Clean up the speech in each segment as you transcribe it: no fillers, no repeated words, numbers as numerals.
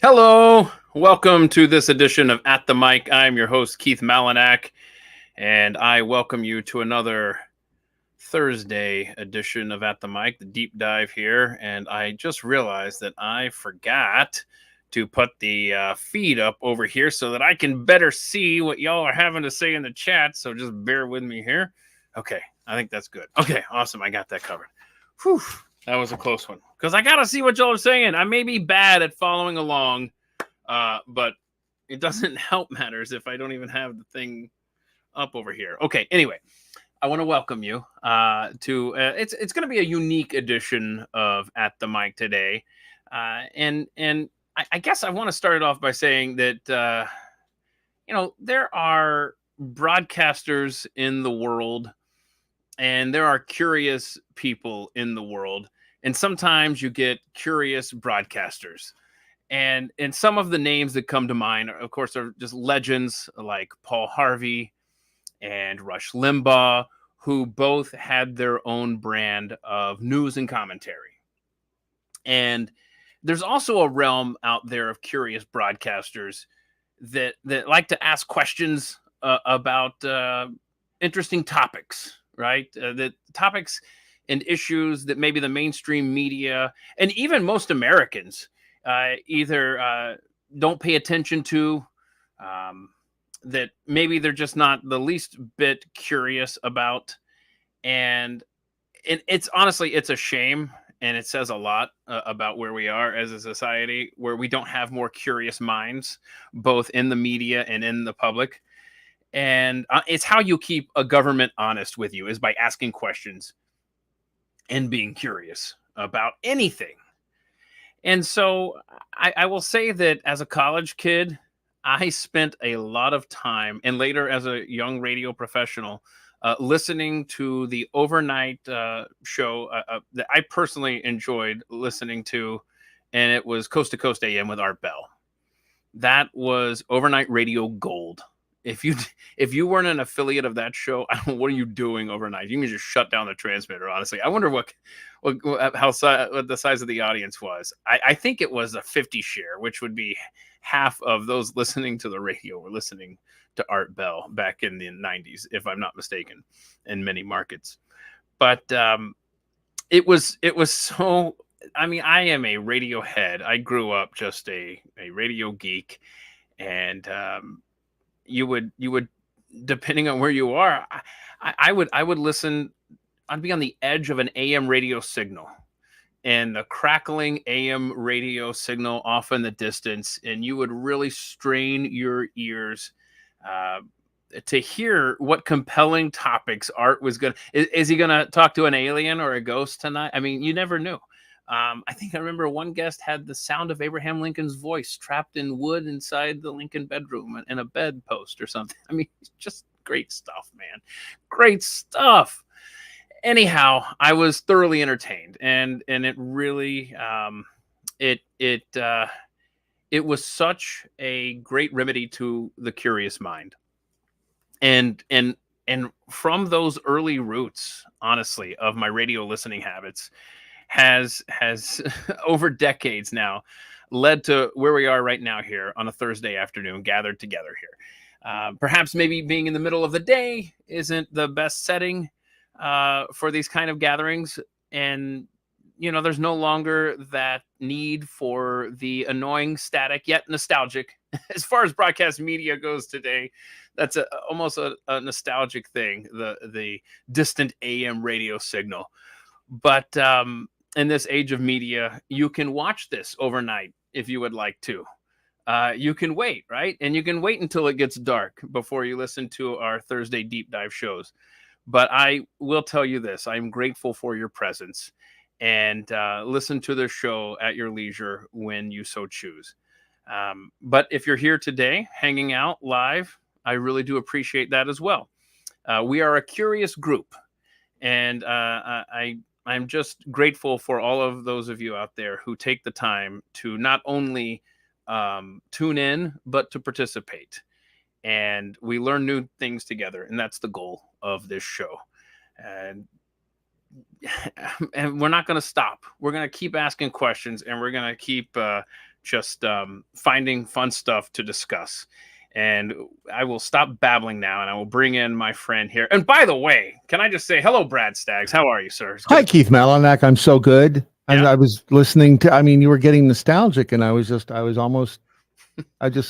Hello, welcome to this edition of At the Mic. I'm your host, Keith Malinak, and I welcome you to another Thursday edition of At the Mic, the deep dive here. And I just realized that I forgot to put the feed up over here so that I can better see what y'all are having to say in the chat. So just bear with me here. Okay, I think that's good. Okay, awesome. I got that covered. Whew. That was a close one because I got to see what y'all are saying. I may be bad at following along, but it doesn't help matters if I don't even have the thing up over here. Okay, anyway, I want to welcome you to it's going to be a unique edition of At the Mic today. And I guess I want to start it off by saying that, there are broadcasters in the world and there are curious people in the world. And sometimes you get curious broadcasters. And some of the names that come to mind, of course, are just legends like Paul Harvey and Rush Limbaugh, who both had their own brand of news and commentary. And there's also a realm out there of curious broadcasters that like to ask questions about interesting topics, right? The topics and issues that maybe the mainstream media and even most Americans either don't pay attention to, that maybe they're just not the least bit curious about. And it's honestly, it's a shame. And it says a lot about where we are as a society, where we don't have more curious minds, both in the media and in the public. And it's how you keep a government honest with you, is by asking questions and being curious about anything. And so I will say that as a college kid, I spent a lot of time, and later as a young radio professional, listening to the overnight show that I personally enjoyed listening to, and it was Coast to Coast AM with Art Bell. That was overnight radio gold. If you weren't an affiliate of that show, I don't know, what are you doing overnight? You can just shut down the transmitter. Honestly, I wonder what the size of the audience was. I think it was a 50 share, which would be half of those listening to the radio were listening to Art Bell back in the 90s, if I'm not mistaken, in many markets. But it was so. I mean, I am a radio head. I grew up just a radio geek, and you would depending on where you are, I would listen. I'd be on the edge of an AM radio signal, and the crackling AM radio signal off in the distance, and you would really strain your ears to hear what compelling topics Art was going to. Is he going to talk to an alien or a ghost tonight? I mean, you never knew. I think I remember one guest had the sound of Abraham Lincoln's voice trapped in wood inside the Lincoln bedroom in a bedpost or something. I mean, just great stuff, man. Great stuff. Anyhow, I was thoroughly entertained, and it really it was such a great remedy to the curious mind. And from those early roots, honestly, of my radio listening habits, has over decades now led to where we are right now here on a Thursday afternoon, gathered together here. Perhaps maybe being in the middle of the day isn't the best setting for these kind of gatherings. And, there's no longer that need for the annoying static, yet nostalgic. As far as broadcast media goes today, that's almost a nostalgic thing, the distant AM radio signal. But in this age of media, you can watch this overnight if you would like to. You can wait, right? And you can wait until it gets dark before you listen to our Thursday deep dive shows. But I will tell you this, I'm grateful for your presence, and listen to the show at your leisure when you so choose. But if you're here today hanging out live, I really do appreciate that as well. We are a curious group, and I'm just grateful for all of those of you out there who take the time to not only tune in, but to participate. And we learn new things together. And that's the goal of this show. And we're not going to stop. We're going to keep asking questions, and we're going to keep just finding fun stuff to discuss. And I will stop babbling now, and I will bring in my friend here. And by the way, can I just say hello, Brad Staggs? How are you, sir? It's good Hi, to- Keith Malinak. I'm so good. Yeah. I was listening to, I mean, you were getting nostalgic, and I was just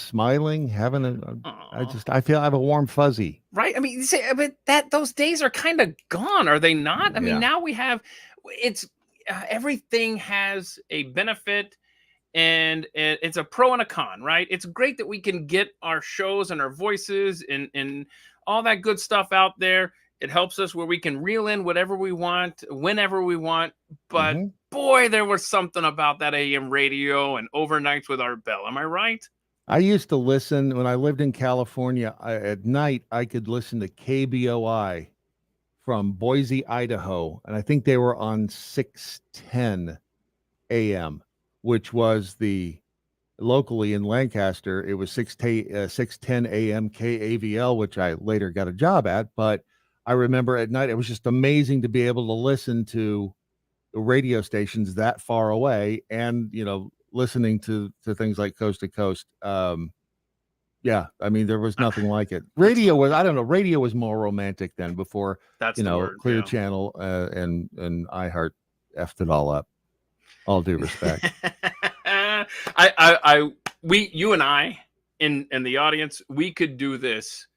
smiling, I feel I have a warm fuzzy. Right? I mean, you say, but those days are kind of gone, are they not? I mean, Yeah. now we have it's everything has a benefit, and it's a pro and a con, right? It's great that we can get our shows and our voices and all that good stuff out there. It helps us where we can reel in whatever we want, whenever we want. But Mhm. boy, there was something about that AM radio and overnights with our bell. Am I right? I used to listen when I lived in California. At night, I could listen to KBOI from Boise, Idaho, and I think they were on 610 AM, which was the locally in Lancaster. It was 610 AM KAVL, which I later got a job at. But I remember at night, it was just amazing to be able to listen to the radio stations that far away, and listening to things like Coast to Coast. Yeah, I mean, there was nothing like it. Radio was, I don't know, radio was more romantic then, before That's the word. Clear Yeah. Channel and iHeart effed it all up. All due respect. You and I in the audience, we could do this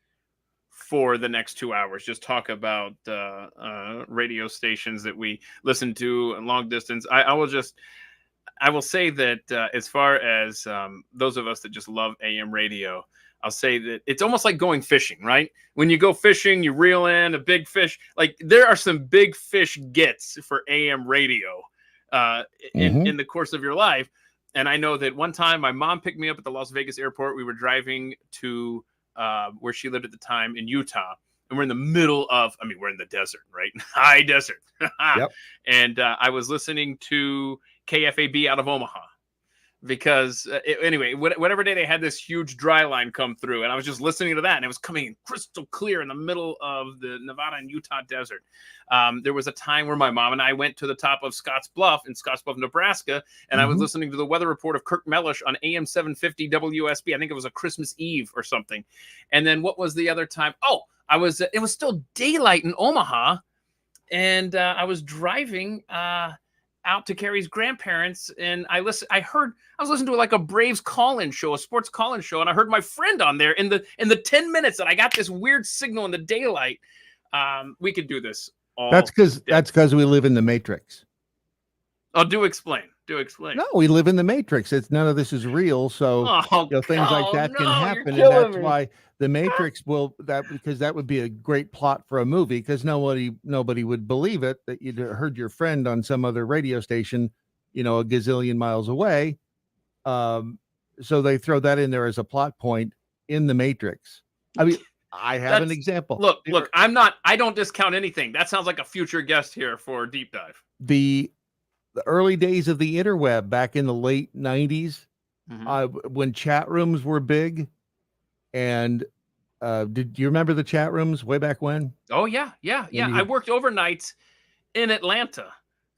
for the next 2 hours. Just talk about radio stations that we listen to long distance. I will say that as far as those of us that just love AM radio, I'll say that it's almost like going fishing, right? When you go fishing, you reel in a big fish. Like, there are some big fish gets for AM radio in the course of your life. And I know that one time my mom picked me up at the Las Vegas airport. We were driving to where she lived at the time in Utah. And we're in the middle of, we're in the desert, right? High desert. Yep. And I was listening to KFAB out of Omaha. Because anyway, whatever day they had this huge dry line come through, and I was just listening to that, and it was coming in crystal clear in the middle of the Nevada and Utah desert. There was a time where my mom and I went to the top of Scottsbluff, Nebraska, and I was listening to the weather report of Kirk Mellish on AM 750 WSB. I think it was a Christmas Eve or something. And then what was the other time? Oh, it was still daylight in Omaha, and I was driving out to Carrie's grandparents, and I was listening to like a Braves call-in show, a sports call-in show, and I heard my friend on there in the 10 minutes that I got this weird signal in the daylight. We could do this all. That's because we live in the Matrix. Oh, do explain. No, we live in the Matrix. None of this is real, so things like that can happen, and that's why the Matrix because that would be a great plot for a movie, because nobody would believe it that you'd heard your friend on some other radio station, a gazillion miles away. So they throw that in there as a plot point in the Matrix. I mean, I have an example. Look, I don't discount anything. That sounds like a future guest here for Deep Dive. The early days of the interweb back in the late 90s, when chat rooms were big. And did you remember the chat rooms way back when? Oh, yeah. I worked overnights in Atlanta.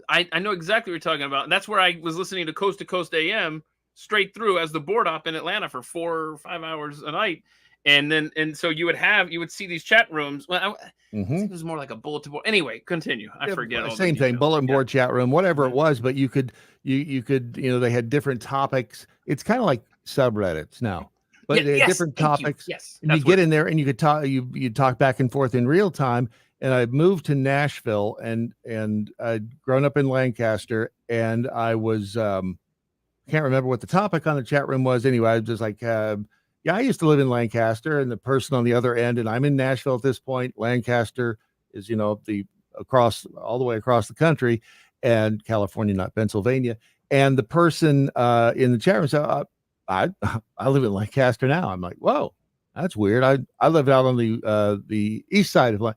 I know exactly what you're talking about. And that's where I was listening to Coast AM straight through as the board op in Atlanta for 4 or 5 hours a night. And so you would see these chat rooms. Well, it was more like a bulletin board. Anyway, continue. I forget all same thing, bulletin board, chat room, whatever it was. But you could they had different topics. It's kind of like subreddits now, but they had different topics. Yes, and you get in there and you could talk. You talk back and forth in real time. And I moved to Nashville, and I'd grown up in Lancaster, and I was can't remember what the topic on the chat room was. Anyway, I was just like, yeah, I used to live in Lancaster, and the person on the other end, and I'm in Nashville at this point. Lancaster is, all the way across the country, and California, not Pennsylvania. And the person in the chat room said, I live in Lancaster now. I'm like, whoa, that's weird. I live out on the east side of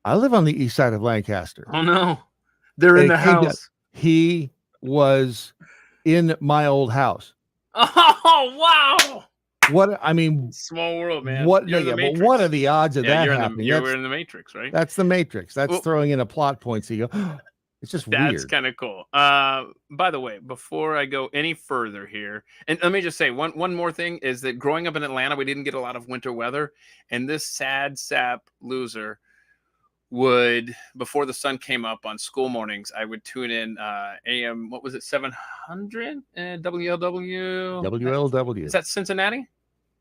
I live on the east side of Lancaster. Oh no, they're in the house. He was in my old house. Oh wow. What I mean, small world, man. But what are the odds of that happening? We're in the Matrix, right? That's the Matrix. That's throwing in a plot point. So you go, It's just That's weird. kind of cool. By the way, before I go any further here, and let me just say one more thing is that growing up in Atlanta, we didn't get a lot of winter weather, and this sad sap loser would, before the sun came up on school mornings, I would tune in AM, what was it, 700 WLW? WLW. Is that Cincinnati?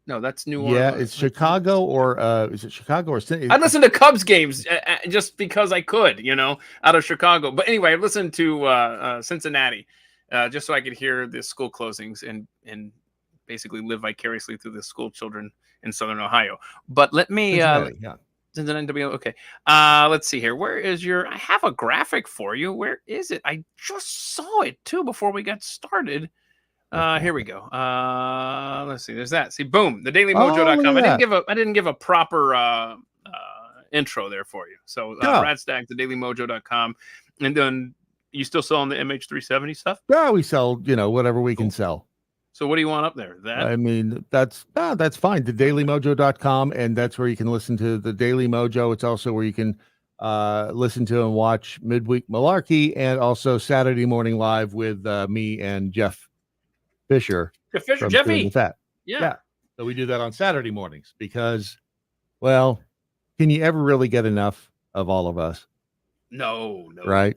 No, that's New Yeah, Orleans. it's Chicago or is it Chicago or I listened to Cubs games just because I could, out of Chicago. But anyway, I listened to Cincinnati just so I could hear the school closings and basically live vicariously through the school children in Southern Ohio. But let me Cincinnati, yeah. Cincinnati, okay. Let's see here. Where is I have a graphic for you. Where is it? I just saw it too before we got started. Here we go. Let's see. There's that. See, boom. Oh, TheDailyMojo.com. look at that. I didn't give a proper intro there for you. So Yeah. Brad Staggs, TheDailyMojo.com. And then you still selling the MH370 stuff? Yeah, we sell, whatever we can sell. So what do you want up there? That? I mean, that's fine. TheDailyMojo.com, and that's where you can listen to the Daily Mojo. It's also where you can listen to and watch Midweek Malarkey, and also Saturday Morning Live with me and Jeff Fisher. Jeffy. Fat. Yeah. So we do that on Saturday mornings because, well, can you ever really get enough of all of us? No. Right?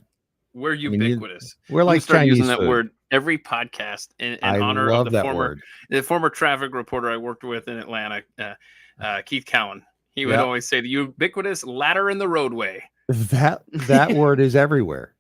We're ubiquitous. We're like start Chinese using that food. word every podcast in I honor love of the that former traffic reporter I worked with in Atlanta, Keith Cowan. He would always say the ubiquitous ladder in the roadway. That word is everywhere.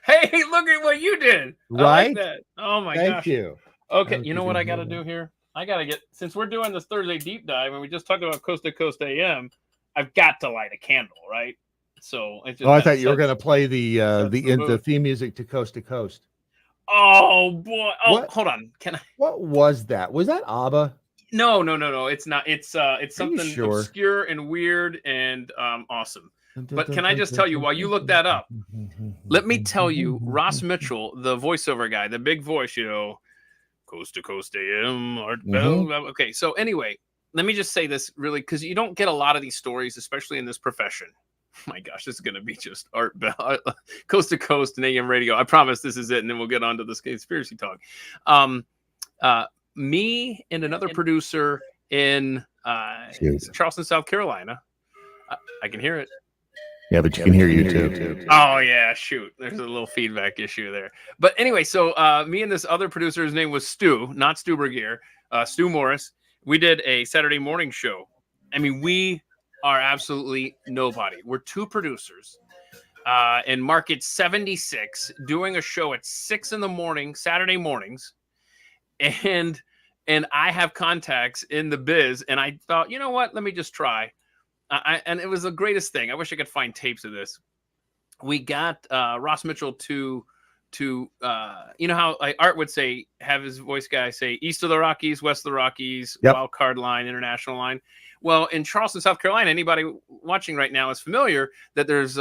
Hey, look at what you did. Right? I like that. Oh my gosh. Thank you. Okay, you know what I got to do here? I got to since we're doing this Thursday deep dive and we just talked about Coast to Coast AM, I've got to light a candle, right? So I thought you were going to play the theme music to Coast to Coast. Oh boy! Oh, hold on. Can I? What was that? Was that ABBA? No. It's not. It's something sure? Obscure and weird and awesome. But can I just tell you, while you look that up, let me tell you, Ross Mitchell, the voiceover guy, the big voice, Coast to Coast AM, Art Bell. Okay, so anyway, let me just say this really, because you don't get a lot of these stories, especially in this profession. My gosh, this is going to be just Art Bell, Coast to Coast and AM radio. I promise this is it, and then we'll get on to this conspiracy talk. Me and another producer in Charleston, South Carolina. I can hear it. Yeah, but you can hear you too. Oh, yeah, shoot. There's a little feedback issue there. But anyway, so me and this other producer, his name was Stu, not Stu Bergier, Stu Morris. We did a Saturday morning show. I mean, we are absolutely nobody. We're two producers in Market 76 doing a show at 6 in the morning, Saturday mornings. And I have contacts in the biz. And I thought, you know what? Let me just try. And it was the greatest thing. I wish I could find tapes of this. We got Ross Mitchell to how Art would say, have his voice guy say east of the Rockies, west of the Rockies, wild card line, international line. Well, in Charleston, South Carolina, anybody watching right now is familiar that there's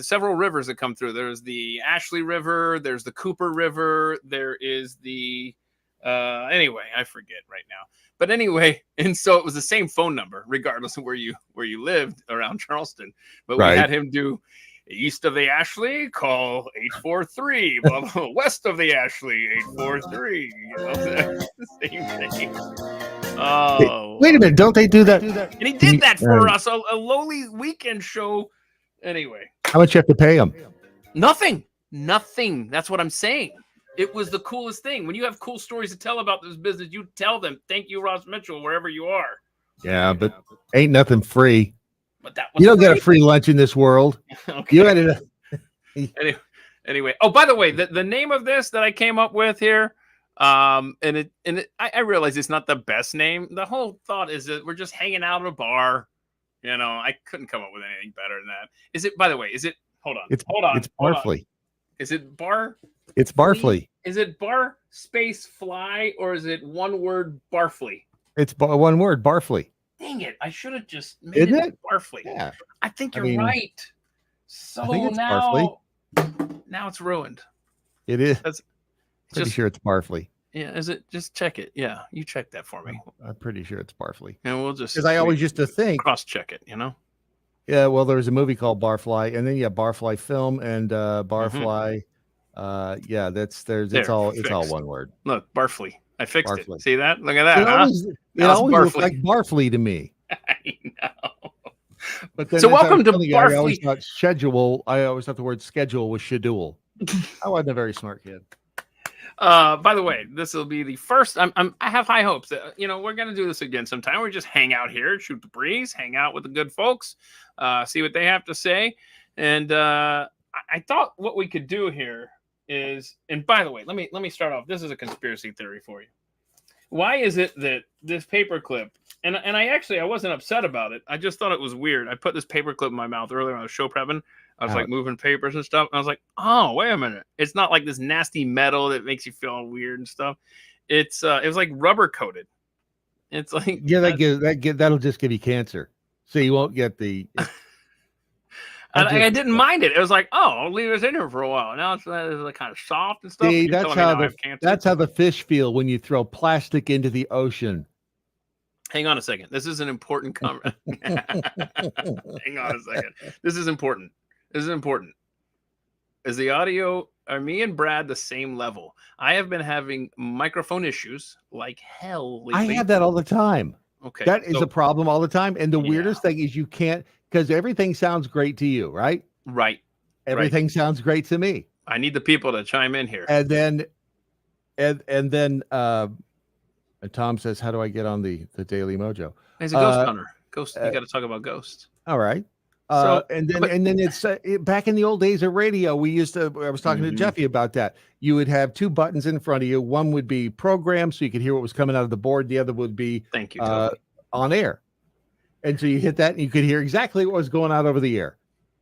several rivers that come through. There's the Ashley River, there's the Cooper River, there is the anyway, I forget right now. But anyway, and so it was the same phone number, regardless of where you lived around Charleston. But we had him do east of the Ashley, call 843. Blah, blah, west of the Ashley, 843. Same thing. Oh, wait a minute! Don't they do that? And he did that for us, a lowly weekend show. Anyway, how much you have to pay him? Nothing. That's what I'm saying. It was the coolest thing. When you have cool stories to tell about this business, you tell them, "Thank you, Ross Mitchell," wherever you are. Yeah, but ain't nothing free. But that was you don't get a free lunch in this world. Okay. You ended up. Anyway. Oh, by the way, the name of this that I came up with here, I realize it's not the best name. The whole thought is that we're just hanging out at a bar. I couldn't come up with anything better than that. Is it? By the way, is it? Hold on. It's Barfly. Is it bar? It's Barfly. Is it bar space fly or is it one word Barfly? It's one word Barfly. Dang it! I should have just made it Barfly. Yeah, I think you're right. So now it's ruined. It is. Pretty sure it's Barfly. Yeah, is it? Just check it. Yeah, you check that for me. I'm pretty sure it's Barfly. And we'll just because I always used to think cross check it. Yeah, well, there was a movie called Barfly, and then Barfly film and Mhm. Barfly. Yeah, it's There, all fixed. one word. Look, Barfly. I fixed it. Barfly. See that? Look at that, huh? It Now it's always looked Barfly. like Barfly to me. I know. But then So as I was welcome to telling you, I always Barfly. thought schedule. I always thought the word schedule was schedule. I wasn't a very smart kid. By the way, this will be the first. I have high hopes that we're gonna do this again sometime. We just hang out here, shoot the breeze, hang out with the good folks, see what they have to say. And I thought what we could do here is, and by the way, let me start off. This is a conspiracy theory for you. Why is it that this paperclip, and I wasn't upset about it. I just thought it was weird. I put this paperclip in my mouth earlier when I was show prepping. I was like Ouch. moving papers and stuff. And I was like, oh, wait a minute. It's not like this nasty metal that makes you feel weird and stuff. It was like rubber coated. It's like Yeah, that'll just give you cancer. So you won't get the. I didn't mind it. It was like, oh, I'll leave this in here for a while. Now it's like kind of soft and stuff. See, You're telling me now I have cancer. that's how the fish feel when you throw plastic into the ocean. Hang on a second. This is an important comment. Hang on a second. This is important. This is important. Is the audio, are me and Brad the same level? I have been having microphone issues like hell I lately. have that all the time. Okay. That is a problem all the time. And the Yeah. weirdest thing is you can't, because everything sounds great to you, right? Right. Everything sounds great to me. I need the people to chime in here. And then Tom says, how do I get on the Daily Mojo? He's a ghost hunter. Ghost. You got to talk about ghosts. All right. So, and then it's back in the old days of radio. I was talking to Jeffy about that. You would have two buttons in front of you. One would be program, so you could hear what was coming out of the board. The other would be thank you, Toby. On air. And so you hit that and you could hear exactly what was going out over the air.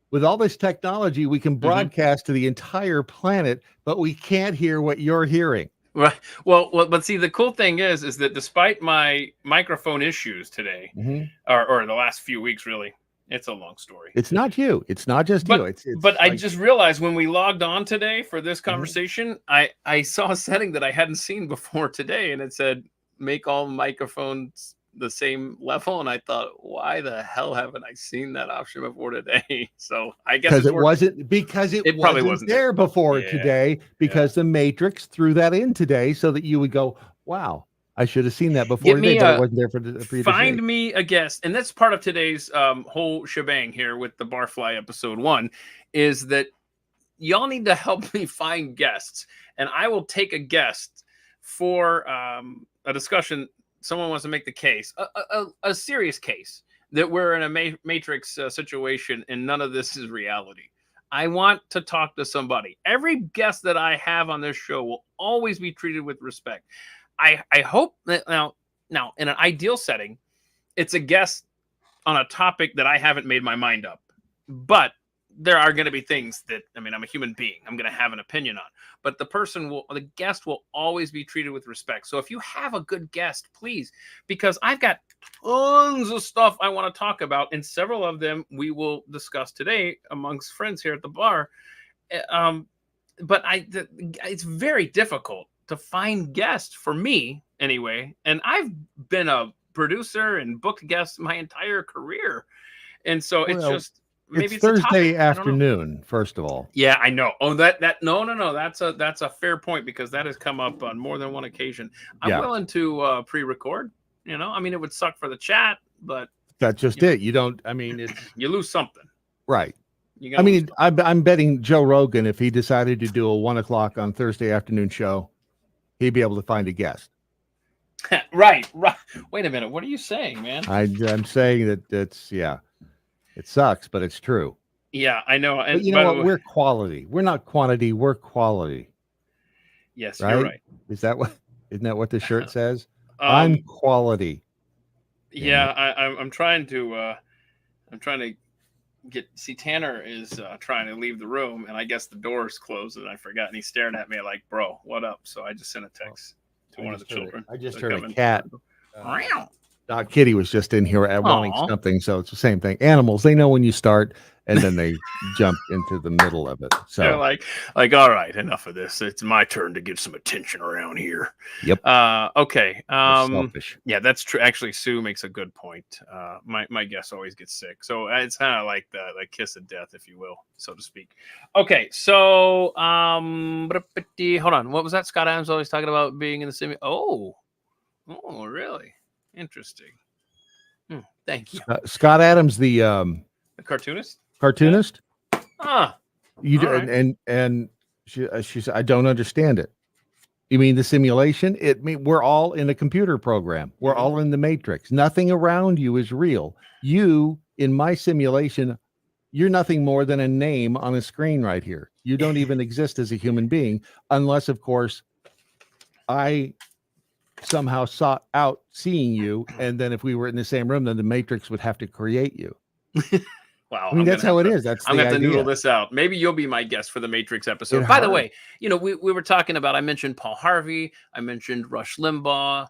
With all this technology, we can broadcast to the entire planet, but we can't hear what you're hearing. Right. Well, but see, the cool thing is that despite my microphone issues today, or the last few weeks, really, it's a long story. It's not you. It's not just you. It's but like, I just realized when we logged on today for this conversation, I saw a setting that I hadn't seen before today, and it said make all microphones the same level, and I thought, why the hell haven't I seen that option before today? So I guess it probably wasn't there before today, because the Matrix threw that in today so that you would go, wow, I should have seen that before today, but it wasn't there for the find me a guest. And that's part of today's whole shebang here with the Barfly episode 1, is that y'all need to help me find guests, and I will take a guest for a discussion. Someone wants to make the case, a serious case, that we're in a Matrix situation and none of this is reality. I want to talk to somebody. Every guest that I have on this show will always be treated with respect. I hope that now in an ideal setting, it's a guest on a topic that I haven't made my mind up. But there are going to be things that, I'm a human being. I'm going to have an opinion on. But the guest will always be treated with respect. So if you have a good guest, please, because I've got tons of stuff I want to talk about, and several of them we will discuss today amongst friends here at the bar. But it's very difficult to find guests for me anyway. And I've been a producer and booked guests my entire career. And so maybe it's Thursday afternoon, first of all. Yeah, I know. Oh, no. That's a fair point, because that has come up on more than one occasion. I'm willing to pre-record, it would suck for the chat, but that's just it. You don't, it's you lose something. Right. I'm betting Joe Rogan, if he decided to do a 1:00 on Thursday afternoon show, he'd be able to find a guest. Right. Wait a minute. What are you saying, man? I'm saying that it sucks, but it's true. Yeah, I know. And but you know what? We're quality. We're not quantity. We're quality. Yes, right? You're right. Isn't that what the shirt says? I'm quality. Yeah, I'm trying to see, Tanner is trying to leave the room, and I guess the door's closed, and I forgot, and he's staring at me like, bro, what up? So I just sent a text to one of the children. I just heard a cat. Kitty was just in here wanting something, so it's the same thing. Animals, they know when you start, and then they jump into the middle of it. They're So like, all right, enough of this. It's my turn to get some attention around here. yep, Okay. they're selfish. Yeah, that's true. Actually, Sue makes a good point. My guest always gets sick, so it's kind of like the kiss of death, if you will, so to speak. Okay, so hold on. What was that? Scott Adams always talking about being in the sim. Oh, really? Interesting. Thank you. Scott Adams, the cartoonist. cartoonist. Ah, You do, right. and she said, I don't understand it. You mean the simulation? We're all in a computer program. We're all in the matrix. Nothing around you is real. You, in my simulation, you're nothing more than a name on a screen right here. You don't even exist as a human being, unless, of course, I somehow sought out seeing you, and then if we were in the same room, then the matrix would have to create you. Wow. I mean, that's how it is. That's I'm the going to idea. noodle this out. Maybe you'll be my guest for the Matrix episode. By the way, we were talking about, I mentioned Paul Harvey. I mentioned Rush Limbaugh,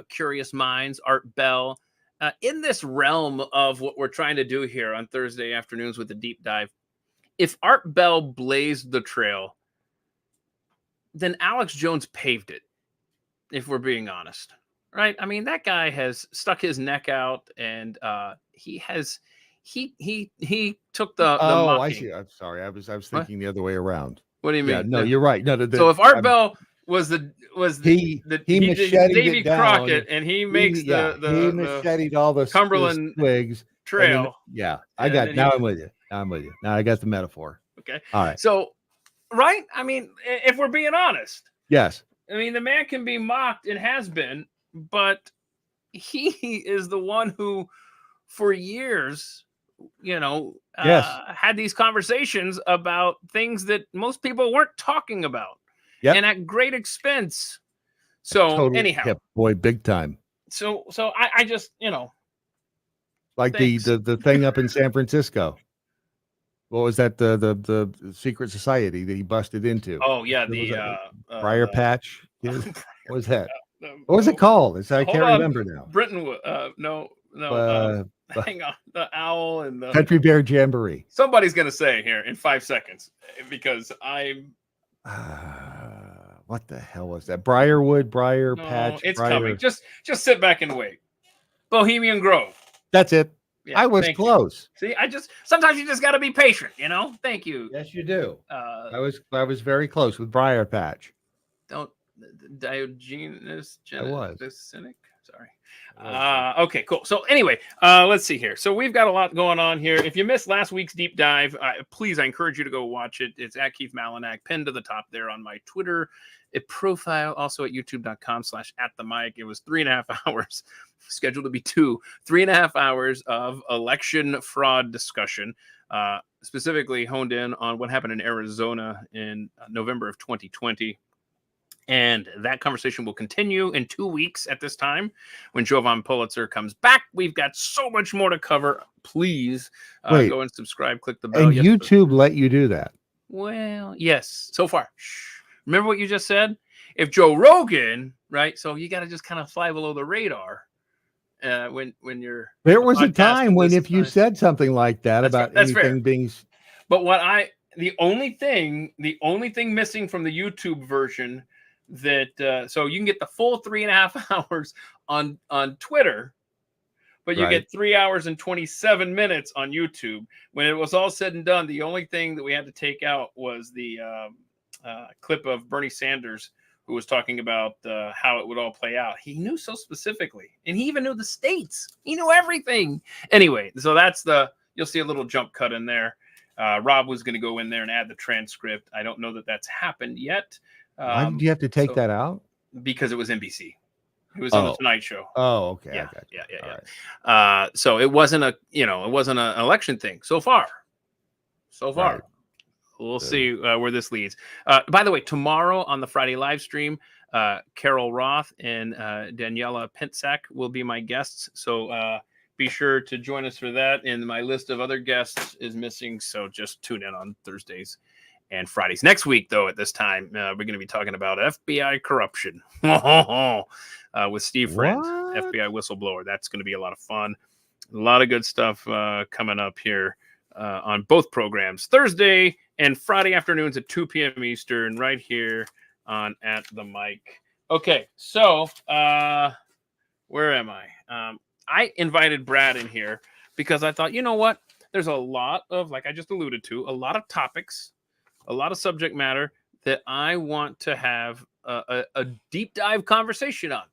Curious Minds, Art Bell. In this realm of what we're trying to do here on Thursday afternoons with the deep dive, if Art Bell blazed the trail, then Alex Jones paved it, if we're being honest. Right? I mean, that guy has stuck his neck out, and he took the mocking. I see. I'm sorry. I was thinking the other way around. What do you mean? Yeah, no, you're right. No, so if Art Bell was he macheted Davy it down, Crockett, and he makes he macheted all the Cumberland twigs Trail. I got. Now I'm with you. Now I got the metaphor. Okay. All right. So, right? I mean, if we're being honest, yes. I mean, the man can be mocked and has been, but he is the one who, for years, had these conversations about things that most people weren't talking about, and at great expense. So totally anyhow, boy, big time. So I just, like the thing up in San Francisco. What was that? The secret society that he busted into? Oh yeah, the Briar Patch. What was that? What was it called? I can't remember now. Brittonwood. No. Hang on. The owl and the Country Bear Jamboree. Somebody's gonna say here in 5 seconds because I'm. What the hell was that? Briar Patch. It's coming. Just sit back and wait. Bohemian Grove. That's it. Yeah, I was close. See, sometimes you just got to be patient, Thank you. Yes, you do. I was very close with Briar Patch. Don't Diogenes. I was. The cynic. Sorry. Okay, cool. So anyway, let's see here. So we've got a lot going on here. If you missed last week's deep dive, please, I encourage you to go watch it. It's at Keith Malinak, pinned to the top there on my Twitter profile, also at youtube.com/@themic. It was 3.5 hours, scheduled to be 2, 3.5 hours of election fraud discussion, specifically honed in on what happened in Arizona in November of 2020. And that conversation will continue in 2 weeks at this time when Jovan Pulitzer comes back. We've got so much more to cover. Please go and subscribe, click the bell. And YouTube let you do that? Well, yes, so far. Shh. Remember what you just said? If Joe Rogan, right? So you got to just kind of fly below the radar when you're. There was a time when if you said something like that about anything being. But the only thing missing from the YouTube version that so you can get the full 3.5 hours on Twitter, but you get 3 hours and 27 minutes on YouTube. When it was all said and done, the only thing that we had to take out was the clip of Bernie Sanders, who was talking about how it would all play out. He knew so specifically, and he even knew the states. He knew everything. Anyway, so you'll see a little jump cut in there. Rob was going to go in there and add the transcript. I don't know that that's happened yet. Why did you have to take that out? Because it was NBC. It was on the Tonight Show. Oh, okay. Yeah. Right. So it wasn't an election thing so far. Right. We'll see where this leads. By the way, tomorrow on the Friday live stream, Carol Roth and Daniela Pentsack will be my guests. So be sure to join us for that. And my list of other guests is missing. So just tune in on Thursdays and Fridays. Next week, though, at this time, we're going to be talking about FBI corruption with Steve Friend, FBI whistleblower. That's going to be a lot of fun. A lot of good stuff coming up here. on both programs, Thursday and Friday afternoons at 2 p.m. Eastern, right here on At the Mic. Okay, so where am I? I invited Brad in here because I thought, you know what? There's a lot of, like I just alluded to, a lot of topics, a lot of subject matter that I want to have a deep dive conversation on.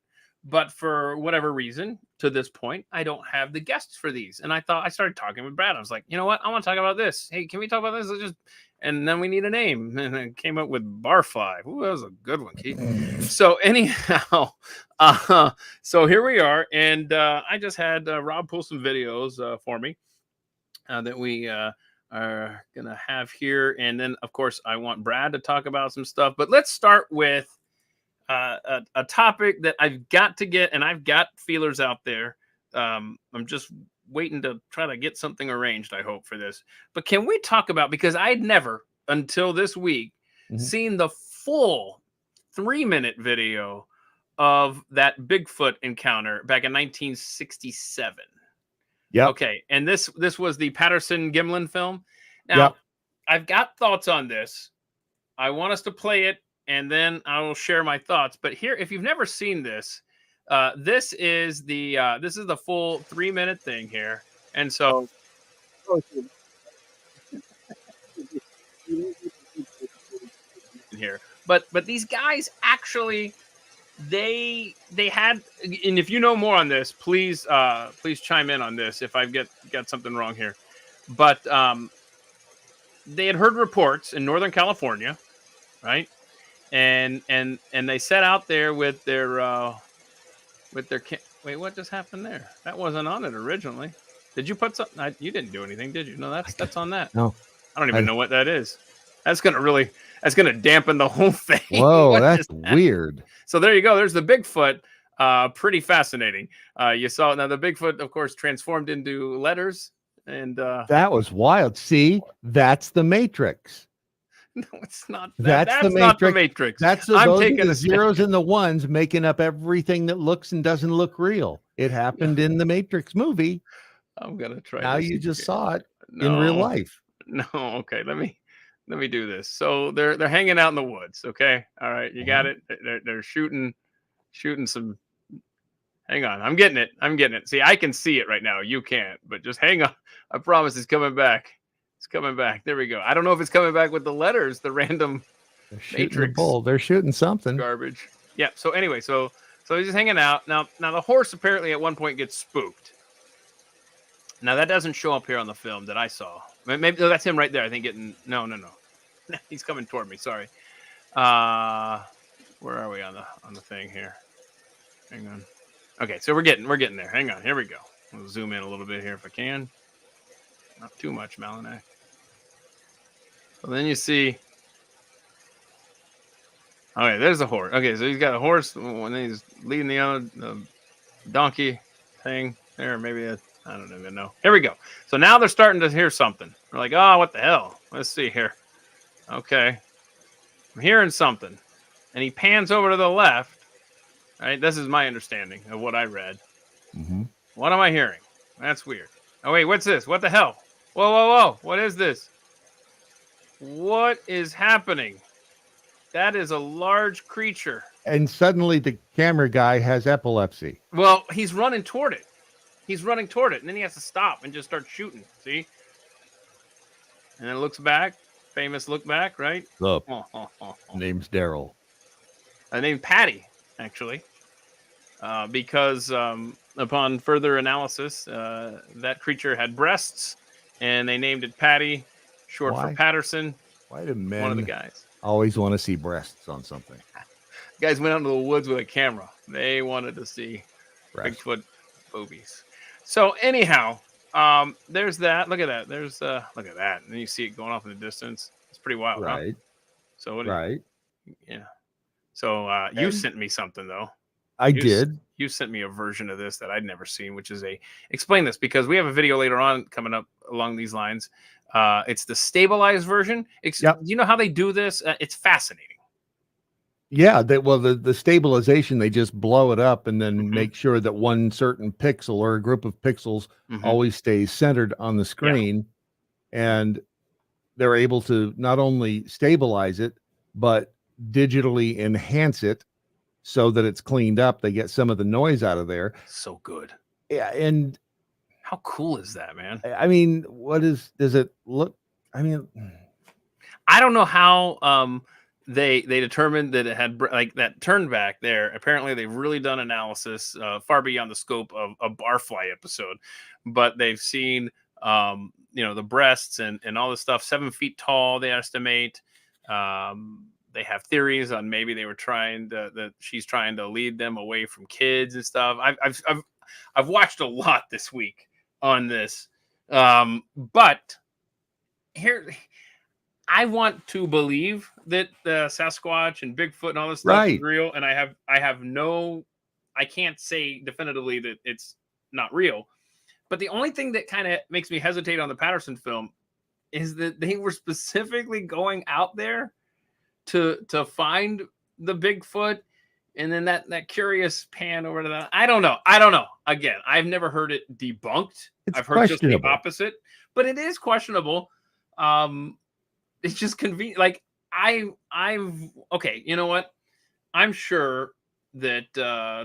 But for whatever reason, to this point, I don't have the guests for these. And I started talking with Brad. I was like, you know what? I want to talk about this. Hey, can we talk about this? And then we need a name. And it came up with Barfly. Ooh, that was a good one, Keith. So anyhow, so here we are. And I just had Rob pull some videos for me that we are going to have here. And then, of course, I want Brad to talk about some stuff. But let's start with a topic that I've got to get, and I've got feelers out there. I'm just waiting to try to get something arranged, I hope, for this. But can we talk about, because I'd never until this week seen the full 3-minute video of that Bigfoot encounter back in 1967. Yeah. Okay. And this was the Patterson Gimlin film. Now, I've got thoughts on this. I want us to play it, and then I will share my thoughts. But here, if you've never seen this, this is the full 3-minute thing here. And so here, but these guys actually, they had, and if you know more on this, please chime in on this if I've got something wrong here. But they had heard reports in Northern California, right? And they set out there with their wait, what just happened there? That wasn't on it originally. Did you put something? You didn't do anything, did you? No, that's on that. No, I don't even know what that is. That's gonna dampen the whole thing. Whoa, that's weird. So there you go. There's the Bigfoot. Pretty fascinating. You saw, now the Bigfoot, of course, transformed into letters, and that was wild. See, that's the Matrix. No, it's not. That's the Matrix. Not the Matrix. That's the zeros and the ones making up everything that looks and doesn't look real. It happened in the Matrix movie. I'm gonna try. Now you just saw it in real life. No, okay. Let me do this. So they're hanging out in the woods. Okay, all right. You got it. They're shooting some. Hang on. I'm getting it. See, I can see it right now. You can't. But just hang on. I promise it's coming back. It's coming back. There we go. I don't know if it's coming back with the letters, the random Matrix. They're shooting something. Garbage. Yeah. So anyway, so he's just hanging out. Now the horse apparently at one point gets spooked. Now that doesn't show up here on the film that I saw. Maybe that's him right there. I think no. He's coming toward me. Sorry. Where are we on the thing here? Hang on. Okay, so we're getting there. Hang on. Here we go. We'll zoom in a little bit here if I can. Not too much, Malinak. So then you see. Okay, there's a horse. Okay, so he's got a horse when he's leading the donkey thing there. Maybe I don't even know. Here we go. So now they're starting to hear something. They're like, oh, what the hell? Let's see here. Okay. I'm hearing something. And he pans over to the left. Right? This is my understanding of what I read. Mm-hmm. What am I hearing? That's weird. Oh, wait, what's this? What the hell? Whoa. What is this? What is happening? That is a large creature. And suddenly the camera guy has epilepsy. Well, he's running toward it. And then he has to stop and just start shooting. See? And then looks back. Famous look back, right? Look. Name's Daryl. Named Patty, actually. Because upon further analysis, that creature had breasts, and they named it Patty, short for Patterson. Why do men one of the guys always want to see breasts on something? Guys went out into the woods with a camera. They wanted to see Bigfoot boobies. So anyhow, there's that. Look at that. Look at that. And then you see it going off in the distance. It's pretty wild, right? Huh? So yeah. So you sent me something though. I did. You sent me a version of this that I'd never seen, which is explain this, because we have a video later on coming up along these lines. It's the stabilized version. Do you know how they do this? It's fascinating. Yeah, the stabilization, they just blow it up and then make sure that one certain pixel or a group of pixels always stays centered on the screen. and they're able to not only stabilize it, but digitally enhance it so that it's cleaned up. They get some of the noise out of there. So good. Yeah, and how cool is that, man? I mean, does it look? I mean, I don't know how they determined that it had like that turn back there. Apparently, they've really done analysis far beyond the scope of a barfly episode, but they've seen the breasts and all this stuff. 7 feet tall, they estimate. They have theories on maybe they were trying to that she's trying to lead them away from kids and stuff. I've watched a lot this week on this, but here. I want to believe that the Sasquatch and Bigfoot and all this stuff is real, and I can't say definitively that it's not real. But the only thing that kind of makes me hesitate on the Patterson film is that they were specifically going out there to find the Bigfoot, and then that curious pan over to that. I don't know. Again, I've never heard it debunked. I've heard just the opposite, but it is questionable. It's just convenient. Like I've okay. You know what? I'm sure that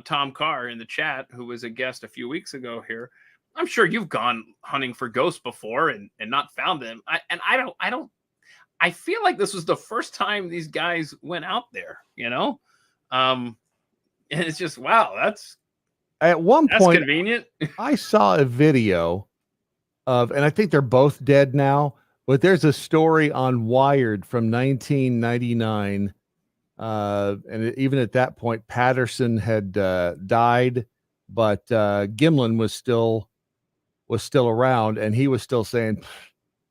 Tom Carr in the chat, who was a guest a few weeks ago here, I'm sure you've gone hunting for ghosts before and not found them. I feel like this was the first time these guys went out there. And it's just wow. That's at one point convenient. I saw a video of, and I think they're both dead now. But there's a story on Wired from 1999, and even at that point, Patterson had died, but Gimlin was still around, and he was still saying,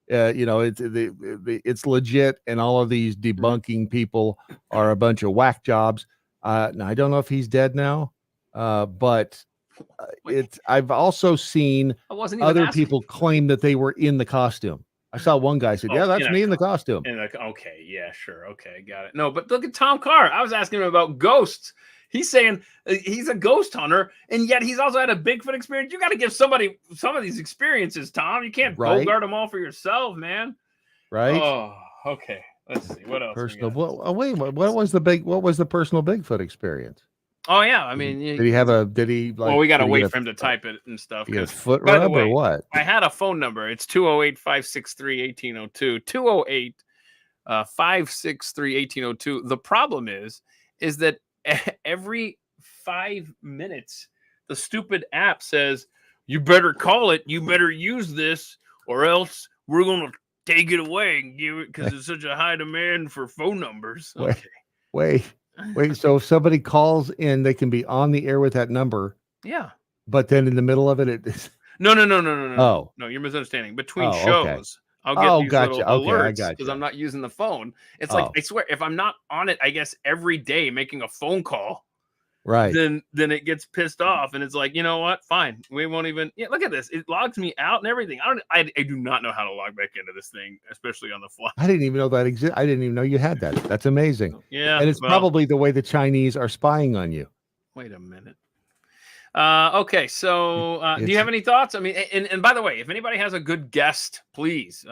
it's legit, and all of these debunking people are a bunch of whack jobs. Now I don't know if he's dead now, but I've also seen other people claim that they were in the costume. I saw one guy said, "Yeah, that's me in the costume." Okay, yeah, sure, okay, got it. No, but look at Tom Carr. I was asking him about ghosts. He's saying he's a ghost hunter, and yet he's also had a Bigfoot experience. You got to give somebody some of these experiences, Tom. You can't go guard them all for yourself, man. Right? Oh, okay. Let's see what else. Personal. What was the personal Bigfoot experience? Oh yeah, I mean, did he have a? Did he? Like, well, we got to wait for him to type it and stuff. He had a foot rub or what? I had a phone number. It's 208-563-1802. 208-563-1802. The problem is that every 5 minutes, the stupid app says, "You better call it. You better use this, or else we're gonna take it away and give it because it's such a high demand for phone numbers." Okay. Wait. So if somebody calls in, they can be on the air with that number. Yeah. But then in the middle of it, it's no. Oh, no, you're misunderstanding. Between shows, okay. I'll get these little alerts because I'm not using the phone. It's like I swear, if I'm not on it, I guess every day making a phone call, right? Then it gets pissed off, and it's like, you know what? Fine, we won't even. Yeah, look at this. It logs me out and everything. I do not know how to log back into this thing, especially on the fly. I didn't even know that existed. I didn't even know you had that. That's amazing. Yeah, and it's probably the way the Chinese are spying on you. Wait a minute. Okay, so do you have any thoughts? I mean, and by the way, if anybody has a good guest, please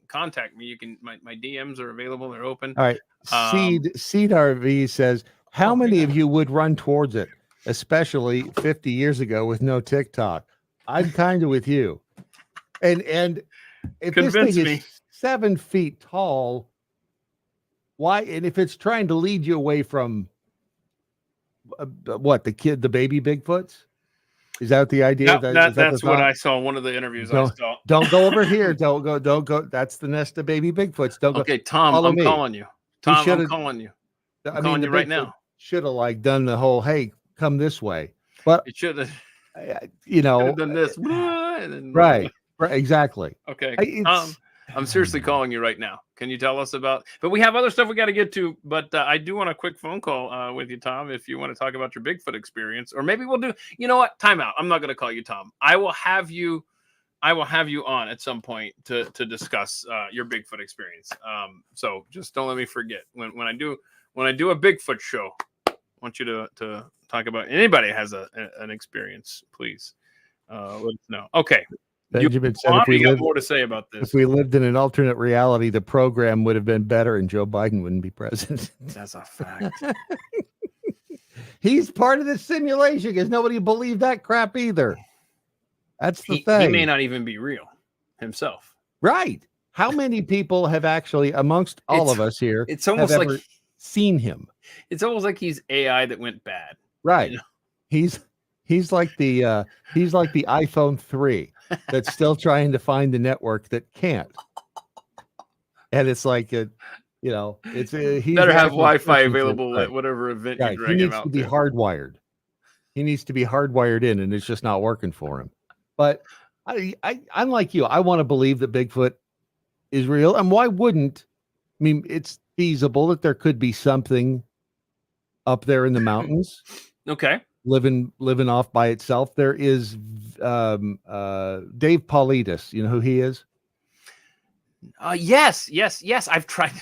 contact me. You can. My DMs are available. They're open. All right. Seed RV says, how many of you would run towards it, especially 50 years ago with no TikTok? I'm kind of with you. And if this thing is 7 feet tall, why? And if it's trying to lead you away from the baby Bigfoots? Is that the idea? That's what I saw in one of the interviews I saw. Don't go over here. Don't go. That's the nest of baby Bigfoots. Don't go. Okay, Tom, I'm calling you. Tom, I'm calling you. I'm calling you right now. Should have done the whole, hey, come this way. But it should have, done this. Right. Exactly. Okay. I'm seriously calling you right now. Can you tell us about, but we have other stuff we got to get to, but I do want a quick phone call with you, Tom, if you want to talk about your Bigfoot experience, or maybe we'll do, you know what? Time out. I'm not going to call you Tom. I will have you on at some point to discuss your Bigfoot experience. So just don't let me forget when I do a Bigfoot show, I want you to talk about, anybody has an experience, please let us know. Okay. Benjamin said You got more to say about if this. we lived in an alternate reality, the program would have been better and Joe Biden wouldn't be president. That's a fact. He's part of the simulation because nobody believed that crap either. That's the thing. He may not even be real himself. Right. How many people have actually, amongst all of us here, it's almost have like ever seen him? It's almost like he's AI that went bad. Right. You know? He's like the iPhone 3 that's still trying to find the network that can't. And it's like he's better have Wi-Fi available at whatever event you drag him out. He needs to be hardwired. He needs to be hardwired in, and it's just not working for him. But I'm like you. I want to believe that Bigfoot is real. And why wouldn't? I mean, it's feasible that there could be something up there in the mountains. Okay. Living off by itself. There is Dave Paulides. You know who he is? Yes. I've tried.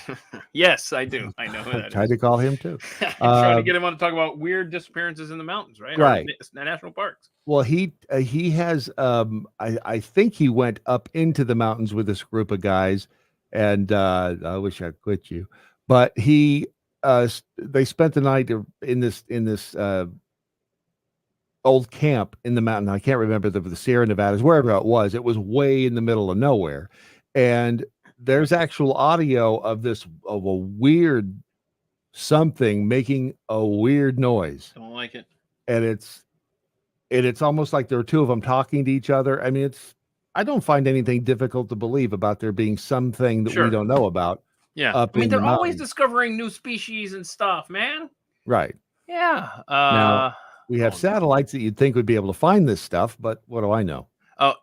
Yes, I do. I know who that is. Tried to call him too. I'm trying to get him on to talk about weird disappearances in the mountains, right? Right. Or national parks. Well, he has. I think he went up into the mountains with this group of guys, and I wish I'd quit you, but they spent the night in this old camp in the mountain. I can't remember the Sierra Nevadas, wherever it was. It was way in the middle of nowhere. And there's actual audio of a weird something making a weird noise. I don't like it. And it's almost like there are two of them talking to each other. I mean, I don't find anything difficult to believe about there being something that we don't know about. Yeah. I mean, they're always discovering new species and stuff, man. Right. Yeah. Now, we have satellites that you'd think would be able to find this stuff, but what do I know? Oh,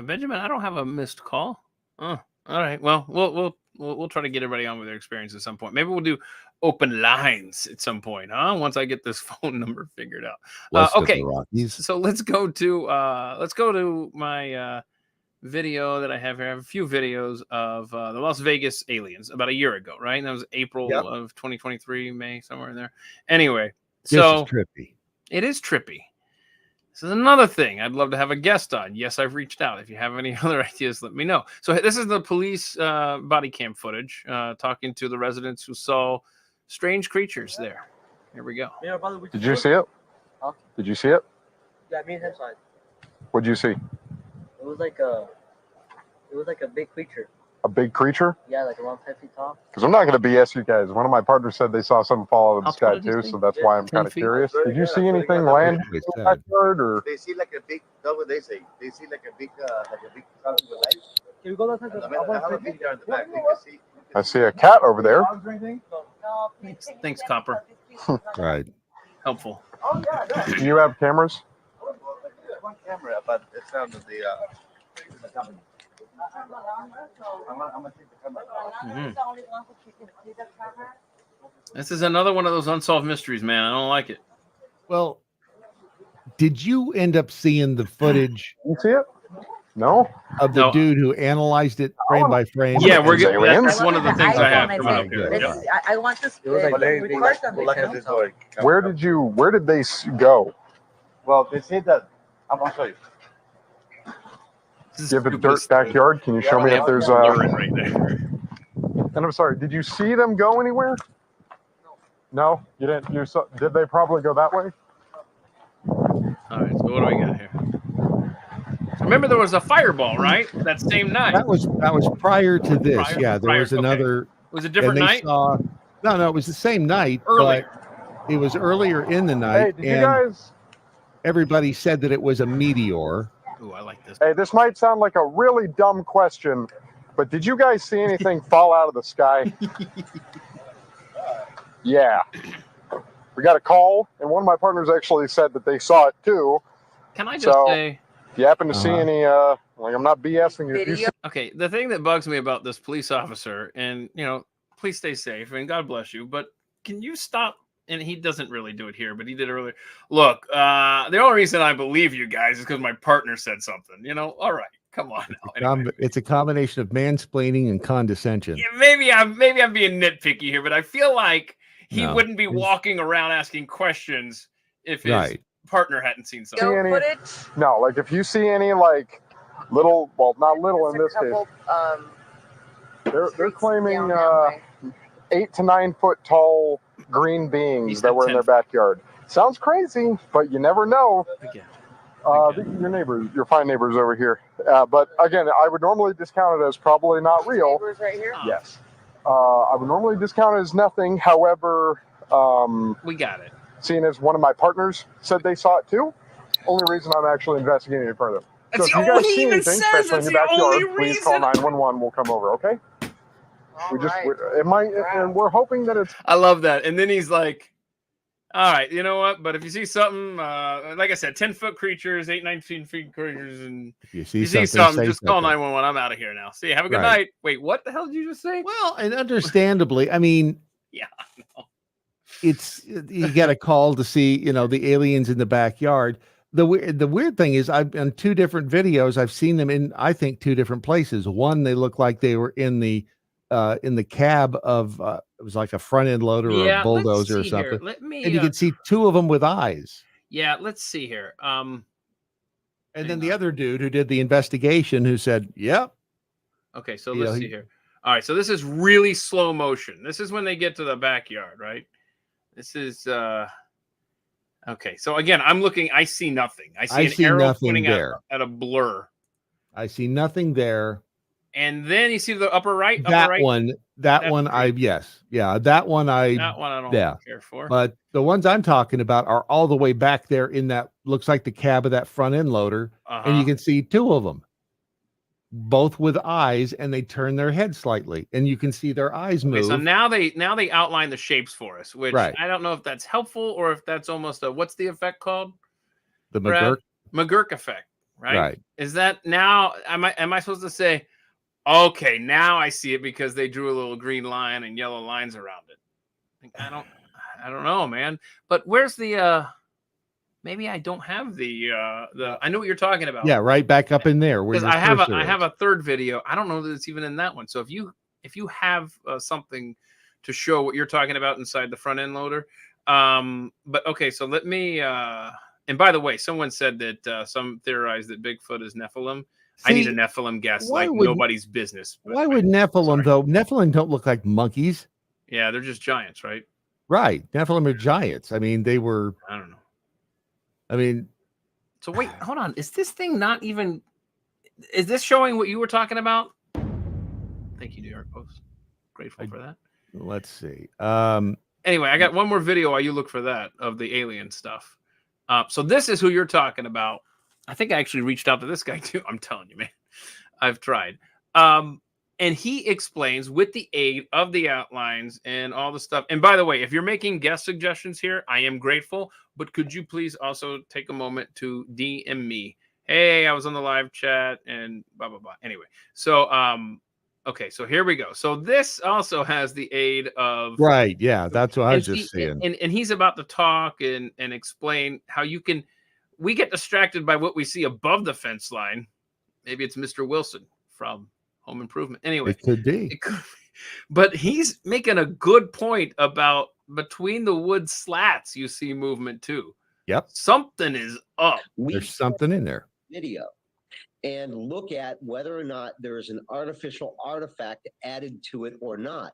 Benjamin, I don't have a missed call. Oh, all right. Well, we'll try to get everybody on with their experience at some point. Maybe we'll do open lines at some point, huh? Once I get this phone number figured out. Okay. So let's go to my video that I have here. I have a few videos of the Las Vegas aliens about a year ago, right? And that was April of 2023, May, somewhere in there. Anyway, this is trippy. It is trippy. This is another thing I'd love to have a guest on. Yes, I've reached out. If you have any other ideas, let me know. So this is the police body cam footage, talking to the residents who saw strange creatures there. Here we go. Did you see it? Huh? Did you see it? Yeah, me and him saw it. What'd you see? It was like a big creature. A big creature? Yeah, like around 10 feet tall. Because I'm not going to BS you guys. One of my partners said they saw something fall out of the sky too, so that's why I'm kind of curious. Did you see anything land in the backyard, or? They see like a big. That's what they say. They see like a big something with lights. Can we go outside? I see a cat over there. Thanks, Copper. Right. Helpful. Do you have cameras? One camera, but it's down to the company. I'm gonna take the camera. This is another one of those unsolved mysteries, man. I don't like it. Well, did you end up seeing the footage? You see it? No. Of the dude who analyzed it frame by frame? Yeah, we're getting. That's one of the things I have coming up here. I want this. Where did they go? Well, they say that. I'm gonna show you. Do you have a dirt backyard? Can you show me if there's right there? And I'm sorry, did you see them go anywhere? No, you didn't. Did they probably go that way? All right. So what do we got here? So remember, there was a fireball, right? That same night. That was prior to this. There was another. Okay. It was a different night. No, it was the same night. Earlier. But it was earlier in the night. Hey, did you guys? Everybody said that it was a meteor. Ooh, I like this. Hey, this might sound like a really dumb question, but did you guys see anything fall out of the sky? Yeah. We got a call, and one of my partners actually said that they saw it too. Can I just say, if you happen to see any, I'm not BSing you. Okay, the thing that bugs me about this police officer, and please stay safe, and God bless you, but can you stop? And he doesn't really do it here, but he did earlier. Look, the only reason I believe you guys is because my partner said something. All right, come on now. Anyway. It's a combination of mansplaining and condescension. Yeah, maybe I'm being nitpicky here, but I feel like he wouldn't be walking around asking questions if his partner hadn't seen something. No, like if you see any Little, well, not little in There's this a couple, case. They're streets claiming down that way. 8 to 9 foot tall green He beings said that were in 10 their foot. backyard. Sounds crazy, but you never know. Again. Your neighbors, your fine neighbors over here. But again, I would normally discount it as probably not real. Neighbors right here. Oh, Yes. I would normally discount it as nothing. However, we got it. seeing as one of my partners said they saw it too, only reason I'm actually investigating it further. That's So if the you guys only, see he even anything, says especially that's in the your only backyard, please call reason. 911. We'll come over, okay? All We just, right. it might, and we're hoping that it's. I love that. And then he's like, all right, you know what? But if you see something, like I said, 10-foot creatures, 8, 19 feet creatures, and If you you see see something, say just call something. 911. I'm out of here now. See, have a good Right. night. Wait, what the hell did you just say? Well, and understandably, I mean, Yeah, I know. it's you get a call to see, the aliens in the backyard. The weird thing is, I've on 2 different videos, I've seen them in, I think, 2 different places. One, they look like they were in the cab of it was like a front end loader or a Yeah, let's bulldozer or see here. something, Let me. and you can see 2 of them with eyes. Yeah, let's see here. And Hang then the on. other dude who did the investigation, who said, "Yep." Okay, so You let's know, see he- here. All right, so this is really slow motion. This is when they get to the backyard, right? This is okay. So again, I'm looking. I see nothing. I see I an see arrow nothing pointing there. at a blur, I see nothing there. and then you see the upper right. Upper That right. one, That's that one, great. yes, yeah, that one, That one I don't yeah. care for. But the ones I'm talking about are all the way back there in that looks like the cab of that front end loader, and you can see 2 of them, both with eyes, and they turn their head slightly, and you can see their eyes move. Okay, so now they outline the shapes for us, which Right. I don't know if that's helpful or if that's almost a what's the effect called? The Brad? McGurk, McGurk effect, right? right? Is that now? Am I supposed to say, okay, now I see it because they drew a little green line and yellow lines around it? Like, I don't know, man. But where's the? Maybe I don't have the. I know what you're talking about. Yeah, right back up in there where Because your I have cursor I is. have a third video. I don't know that it's even in that one. So if you have something to show what you're talking about inside the front end loader, but okay. So let me. And by the way, someone said that some theorize that Bigfoot is Nephilim. I need a See, Nephilim guess why like would- nobody's business. But Why would Nephilim sorry. though? Nephilim don't look like monkeys, Yeah, they're just giants, right? right? Nephilim are giants. I mean, they were. I don't know. I mean, So wait, hold on. Is this thing not even? Is this showing what you were talking about? Thank you, New York Post. Grateful for that. let's see. Anyway, I got one more video while you look for that of the alien stuff. So this is who you're talking about. I think I actually reached out to this guy too. I'm telling you, man, I've tried. And he explains with the aid of the outlines and all the stuff. And by the way, if you're making guest suggestions here, I am grateful. But could you please also take a moment to DM me? Hey, I was on the live chat and blah, blah, blah. Anyway, so okay, so here we go. So this also has the aid of right. Yeah, that's what I was and just saying. And he's about to talk and explain how you can. We get distracted by what we see above the fence line. Maybe it's Mr. Wilson from Home Improvement. Anyway, It could be. But he's making a good point about between the wood slats, you see movement too. Yep. Something is up. There's something in there. Video and look at whether or not there is an artificial artifact added to it or not.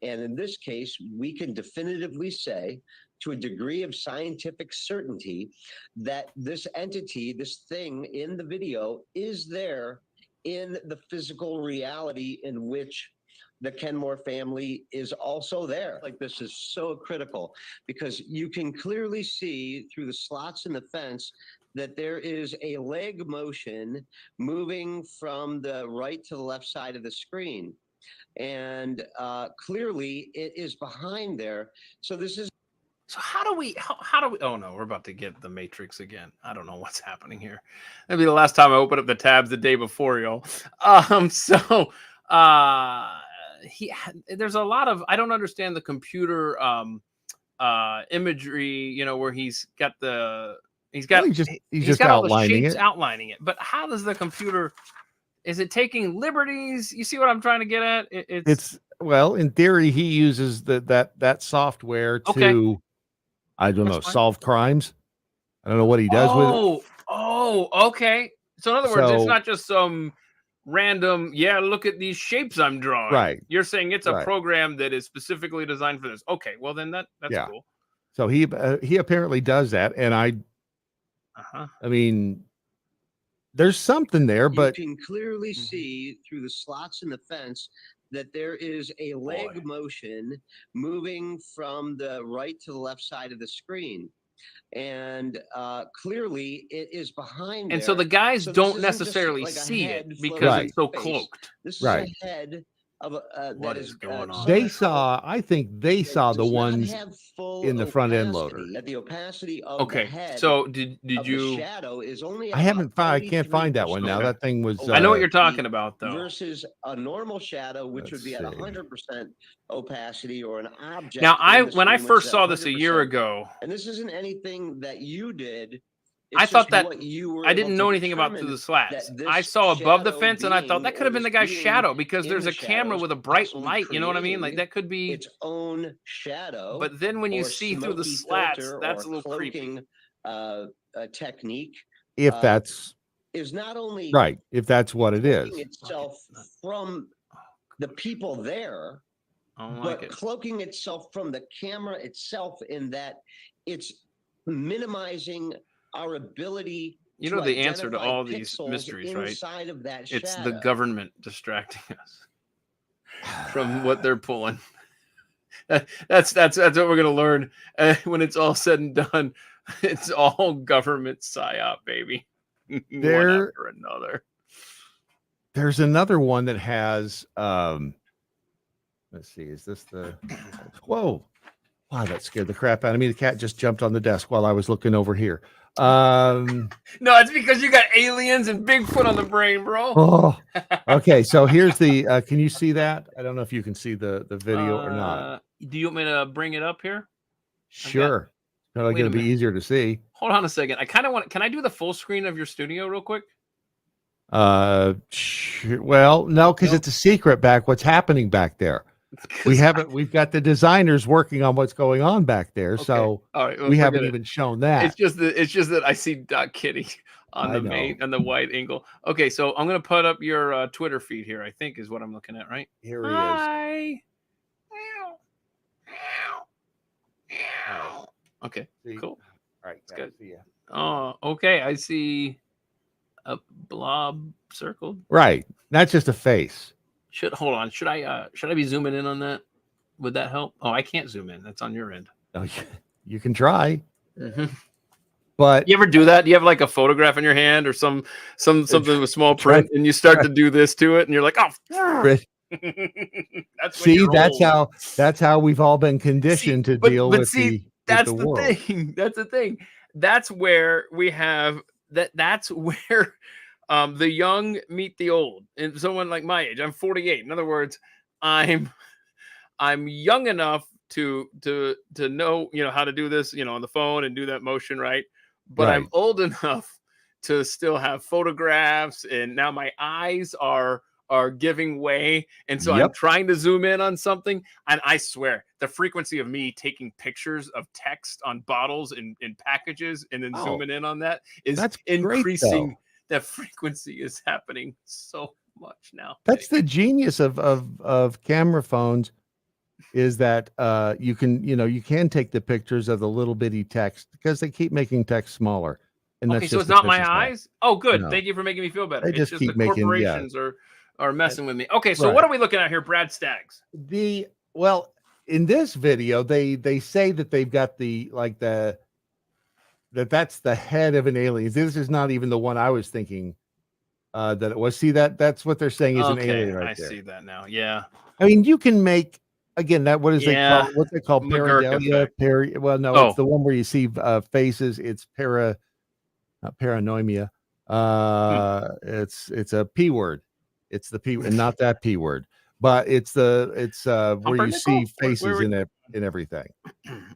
And in this case, we can definitively say to a degree of scientific certainty that this entity, this thing in the video is there in the physical reality in which the Kenmore family is also there. Like, this is so critical because you can clearly see through the slots in the fence that there is a leg motion moving from the right to the left side of the screen. And clearly it is behind there. So this is. So how do we, oh no, we're about to get the Matrix again. I don't know what's happening here. That'd be the last time I open up the tabs the day before, y'all. There's a lot of, I don't understand the computer imagery, you know, where he's got he's got got all the outlining shapes it. outlining it. But how does the computer, is it taking liberties? You see what I'm trying to get at? It's well, in theory, he uses that software to, Okay. I don't That's know, fine. solve crimes. I don't know what he does with it. Oh, okay. So in other words, it's So- not just some random, yeah, look at these shapes I'm drawing. Right. You're saying it's a Right. program that is specifically designed for this. Okay, well then that's Yeah. cool. So he apparently does that, and I mean, there's something there, but you can clearly see through the slots in the fence that there is a leg motion moving from the right to the left side of the screen. And clearly it is behind And there. so the guys So this don't isn't just necessarily like a see it head because floating it's so in space. cloaked. This is Right. a head of a What that is going on? they saw. I think they saw the does not ones have full in the front end loader. opacity. At the opacity of the Okay, head so did of the you? shadow is only I haven't found. I can't find that one now. 33% That thing was. I know what you're talking about, though. versus a normal shadow, which would Let's be at see. 100% opacity, or an object. Now, in the when I screen, which first is saw at this a year 100%. ago, And this isn't anything that you did. I It's thought just that what you were I able didn't to know anything about determine through the slats. that this I saw above the shadow fence, and I thought being, that could or have been the this guy's being shadow because in there's the a camera shadows with a bright possibly light. You know what I mean? Like creating that could be. its own shadow. But then when you or see through the smoky slats, filter that's a or little creepy. cloaking technique If uh, that's is not only right, if that's what it is. cloaking itself from the people there, I don't but like it. cloaking itself from the camera itself, in that it's minimizing our ability You to know the answer to identify all these pixels mysteries, right? inside of that It's shadow. the government distracting us from what they're pulling. That's what we're gonna learn when it's all said and done. It's all government psyop, baby. One There- after another. There's another one that has. Let's see. Is this the? Whoa! Wow, that scared the crap out of me. The cat just jumped on the desk while I was looking over here. No, it's because you got aliens and Bigfoot on the brain, bro. Oh, okay. So here's the. Can you see that? I don't know if you can see the video or not. Do you want me to bring it up here? Sure. It's probably Wait a going to be minute. easier to see. Hold on a second. I kind of want. Can I do the full screen of your studio real quick? Well, no, because Nope. it's a secret back. What's happening back there? We've got the designers working on what's going on back there. Okay. So All right, well, we forget haven't it. even shown that. It's just that I see Doc Kitty on I the know. main on the wide angle. Okay, so I'm gonna put up your Twitter feed here. I think is what I'm looking at, right? Here he is. Hi. Meow. Meow. Meow. Okay, See? cool. All right, good. see ya. Oh, okay. I see a blob circled. Right. That's just a face. Hold on. Should I be zooming in on that? Would that help? Oh, I can't zoom in. That's on your end. Oh, you can try, Mm-hmm. but You ever do that? Do you have like a photograph in your hand or something with small print, and you start to do this to it, and you're like, oh, Right. that's when see, you're old. that's how we've all been conditioned to deal with that's the the world. thing. That's the thing. That's where we have that. That's where the young meet the old. And someone like my age, I'm 48. In other words, I'm young enough to know how to do this on the phone and do that motion right. But I'm Right. old enough to still have photographs, and now my eyes are giving way, and so I'm Yep. trying to zoom in on something, and I swear the frequency of me taking pictures of text on bottles and packages and then Oh, zooming in on that is that's great, increasing. though. That frequency is happening so much now. That's the genius of camera phones, is that you can take the pictures of the little bitty text, because they keep making text smaller. And Okay, that's so just it's not my efficient now. eyes. Oh, good. No. Thank you for making me feel better. They It's just just keep the making- corporations are messing with me. Okay, so Right. what are we looking at here, Brad Staggs? Well, in this video, they say that they've got that's the head of an alien. This is not even the one I was thinking that it was. See, that's what they're saying is an alien right I there. see that now. Yeah. I mean, you can make, again, that what's they call McGurk pareidolia? effect. Well, no, Oh. it's the one where you see faces. It's not paranoia. It's a P word. It's the P and not that P word, but it's where you see Pumpernickel? faces Where- in everything.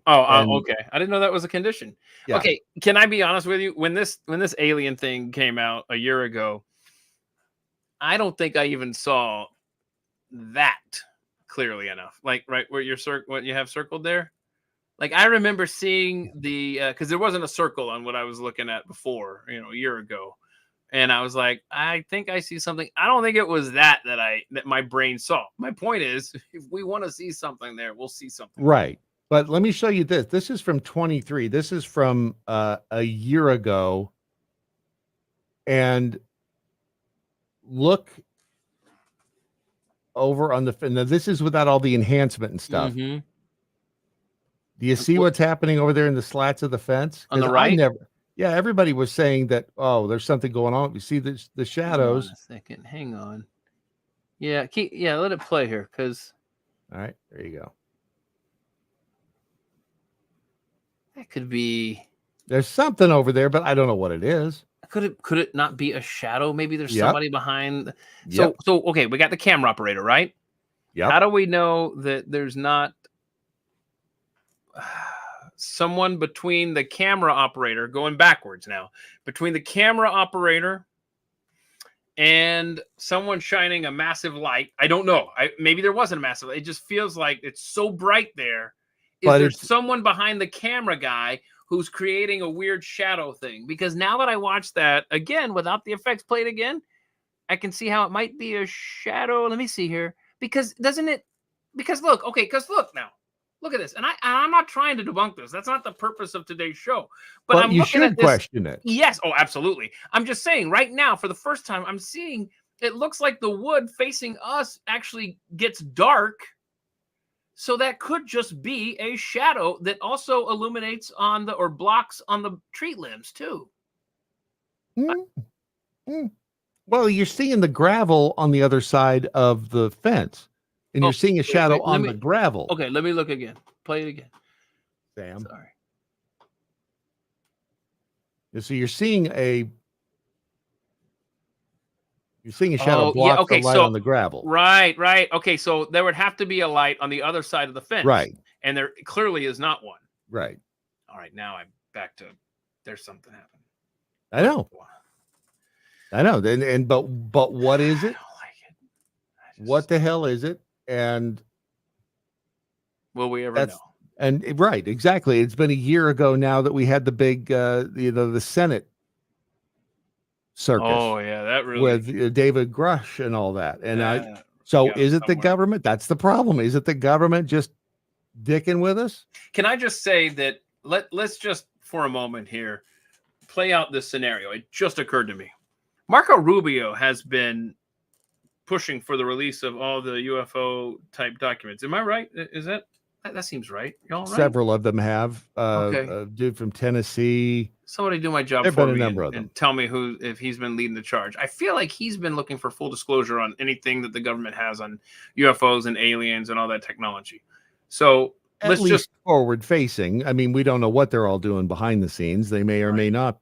Oh, And- okay. I didn't know that was a condition. Yeah. Okay, can I be honest with you? When this alien thing came out a year ago, I don't think I even saw that clearly enough. Like right where what you have circled there. Like I remember seeing the because there wasn't a circle on what I was looking at before, a year ago. and I was like, I think I see something. I don't think it was that my brain saw. My point is, if we want to see something there, we'll see something. Right. But let me show you this. This is from 23. This is from a year ago. And look over on the, now this is without all the enhancement and stuff. Mm-hmm. Do you see what's happening over there in the slats of the fence? On the right? Yeah, everybody was saying that, oh, there's something going on. You see the shadows. Hang on a second. Hang on. Yeah, let it play here, because. All right, there you go. That could be. There's something over there, but I don't know what it is. Could it not be a shadow? Maybe there's Yep. somebody behind. Yep. So okay, we got the camera operator, right? Yep. How do we know that there's not someone between the camera operator, going backwards now, between the camera operator and someone shining a massive light? I don't know. Maybe there wasn't a massive light. It just feels like it's so bright there. Is there someone behind the camera guy who's creating a weird shadow thing? Because now that I watched that again without the effects played again, I can see how it might be a shadow. Let me see here. Because doesn't it? Because look now. Look at this. And I'm not trying to debunk this. That's not the purpose of today's show. But you should question it. Yes. Oh, absolutely. I'm just saying right now, for the first time, I'm seeing it looks like the wood facing us actually gets dark. So that could just be a shadow that also illuminates on or blocks on the tree limbs too. Well, you're seeing the gravel on the other side of the fence, and you're seeing a shadow on the gravel. Okay, let me look again. Play it again. Sam. Sorry. So you're seeing a shadow block the light on the gravel. Right. Okay, so there would have to be a light on the other side of the fence. Right. And there clearly is not one. Right. All right, now I'm back to there's something happening. I know. But what is it? I don't like it. What the hell is it? And will we ever know? And right, exactly. It's been a year ago now that we had the big the Senate circus. Oh yeah, that really with David Grush and all that. And is it the government? That's the problem. Is it the government just dicking with us? Can I just say that let's just for a moment here play out this scenario. It just occurred to me. Marco Rubio has been pushing for the release of all the UFO type documents. Am I right? Is that seems right? Y'all right? Several of them have. Okay. A dude from Tennessee. Somebody do my job for me and tell me if he's been leading the charge. I feel like he's been looking for full disclosure on anything that the government has on UFOs and aliens and all that technology. So let's just forward facing. I mean, we don't know what they're all doing behind the scenes. They may or may not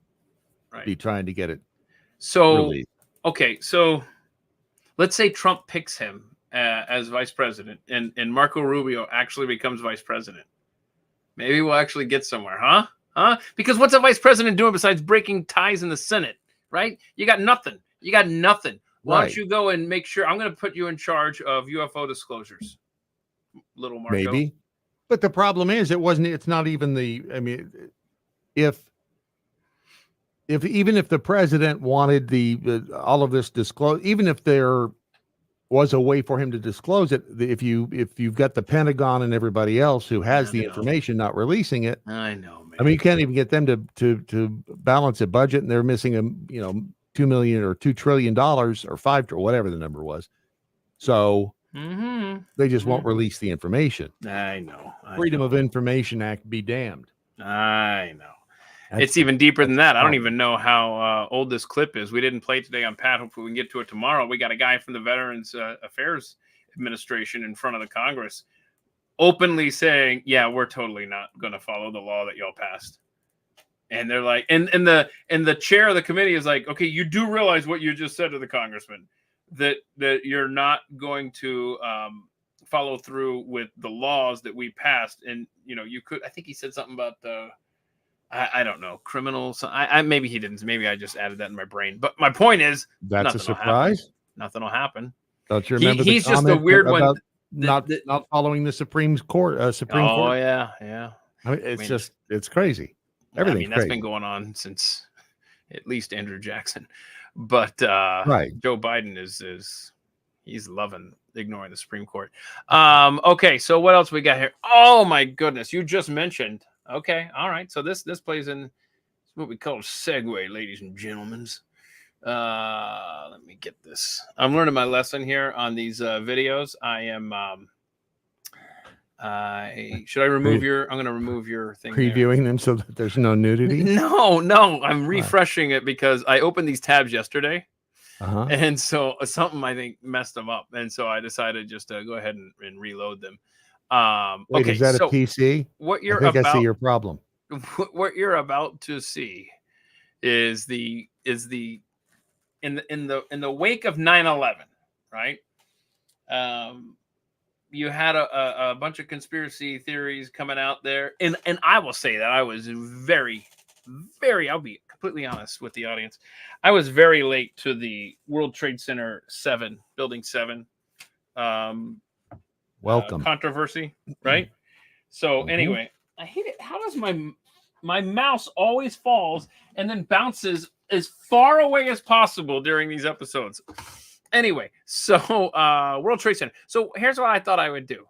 be trying to get it. So, okay. So let's say Trump picks him as vice president and Marco Rubio actually becomes vice president. Maybe we'll actually get somewhere, huh? Because what's a vice president doing besides breaking ties in the Senate, right? You got nothing. Why don't you go and make sure I'm going to put you in charge of UFO disclosures, little Marco. Maybe. But the problem is it's not even even if the president wanted all of this disclosed, even if there was a way for him to disclose it, if you've got the Pentagon and everybody else who has the information not releasing it, I know, man. I mean, you can't even get them to balance a budget, and they're missing $2 million or $2 trillion or $5 or whatever the number was. So they just won't release the information. I know. Freedom of Information Act be damned. I know. It's even deeper than that. I don't even know how old this clip is. We didn't play it today on Pat. Hopefully we can get to it tomorrow. We got a guy from the Veterans Affairs Administration in front of the Congress openly saying, yeah, we're totally not going to follow the law that y'all passed. And they're like, and the chair of the committee is like, okay, you do realize what you just said to the congressman, that you're not going to follow through with the laws that we passed. And, you could, I think he said something about I don't know, criminals. Maybe he didn't. Maybe I just added that in my brain. But my point is, that's a surprise. Nothing will happen. Don't you remember? He's just a weird one. Not following the Supreme Court. Oh yeah. I mean, it's crazy. Everything. That's been going on since at least Andrew Jackson. But Right. Joe Biden is he's loving ignoring the Supreme Court. Okay, so what else we got here? Oh my goodness, you just mentioned. Okay, all right. So this plays in what we call a segue, ladies and gentlemen. Let me get this. I'm learning my lesson here on these videos. I am should I remove your I'm gonna remove your thing previewing them so that there's no nudity. No, I'm refreshing it because I opened these tabs yesterday. And so something I think messed them up. And so I decided just to go ahead and reload them. Wait, Okay, is that so a PC? what you're I think I see about your problem. what you're about to see is in the wake of 9/11, right? You had a bunch of conspiracy theories coming out there, and I will say that I was very, I'll be completely honest with the audience, I was very late to the World Trade Center 7, Building 7 Welcome. controversy, right? So anyway, I hate it. How does my mouse always falls and then bounces as far away as possible during these episodes? Anyway, so World Trade Center. So here's what I thought I would do.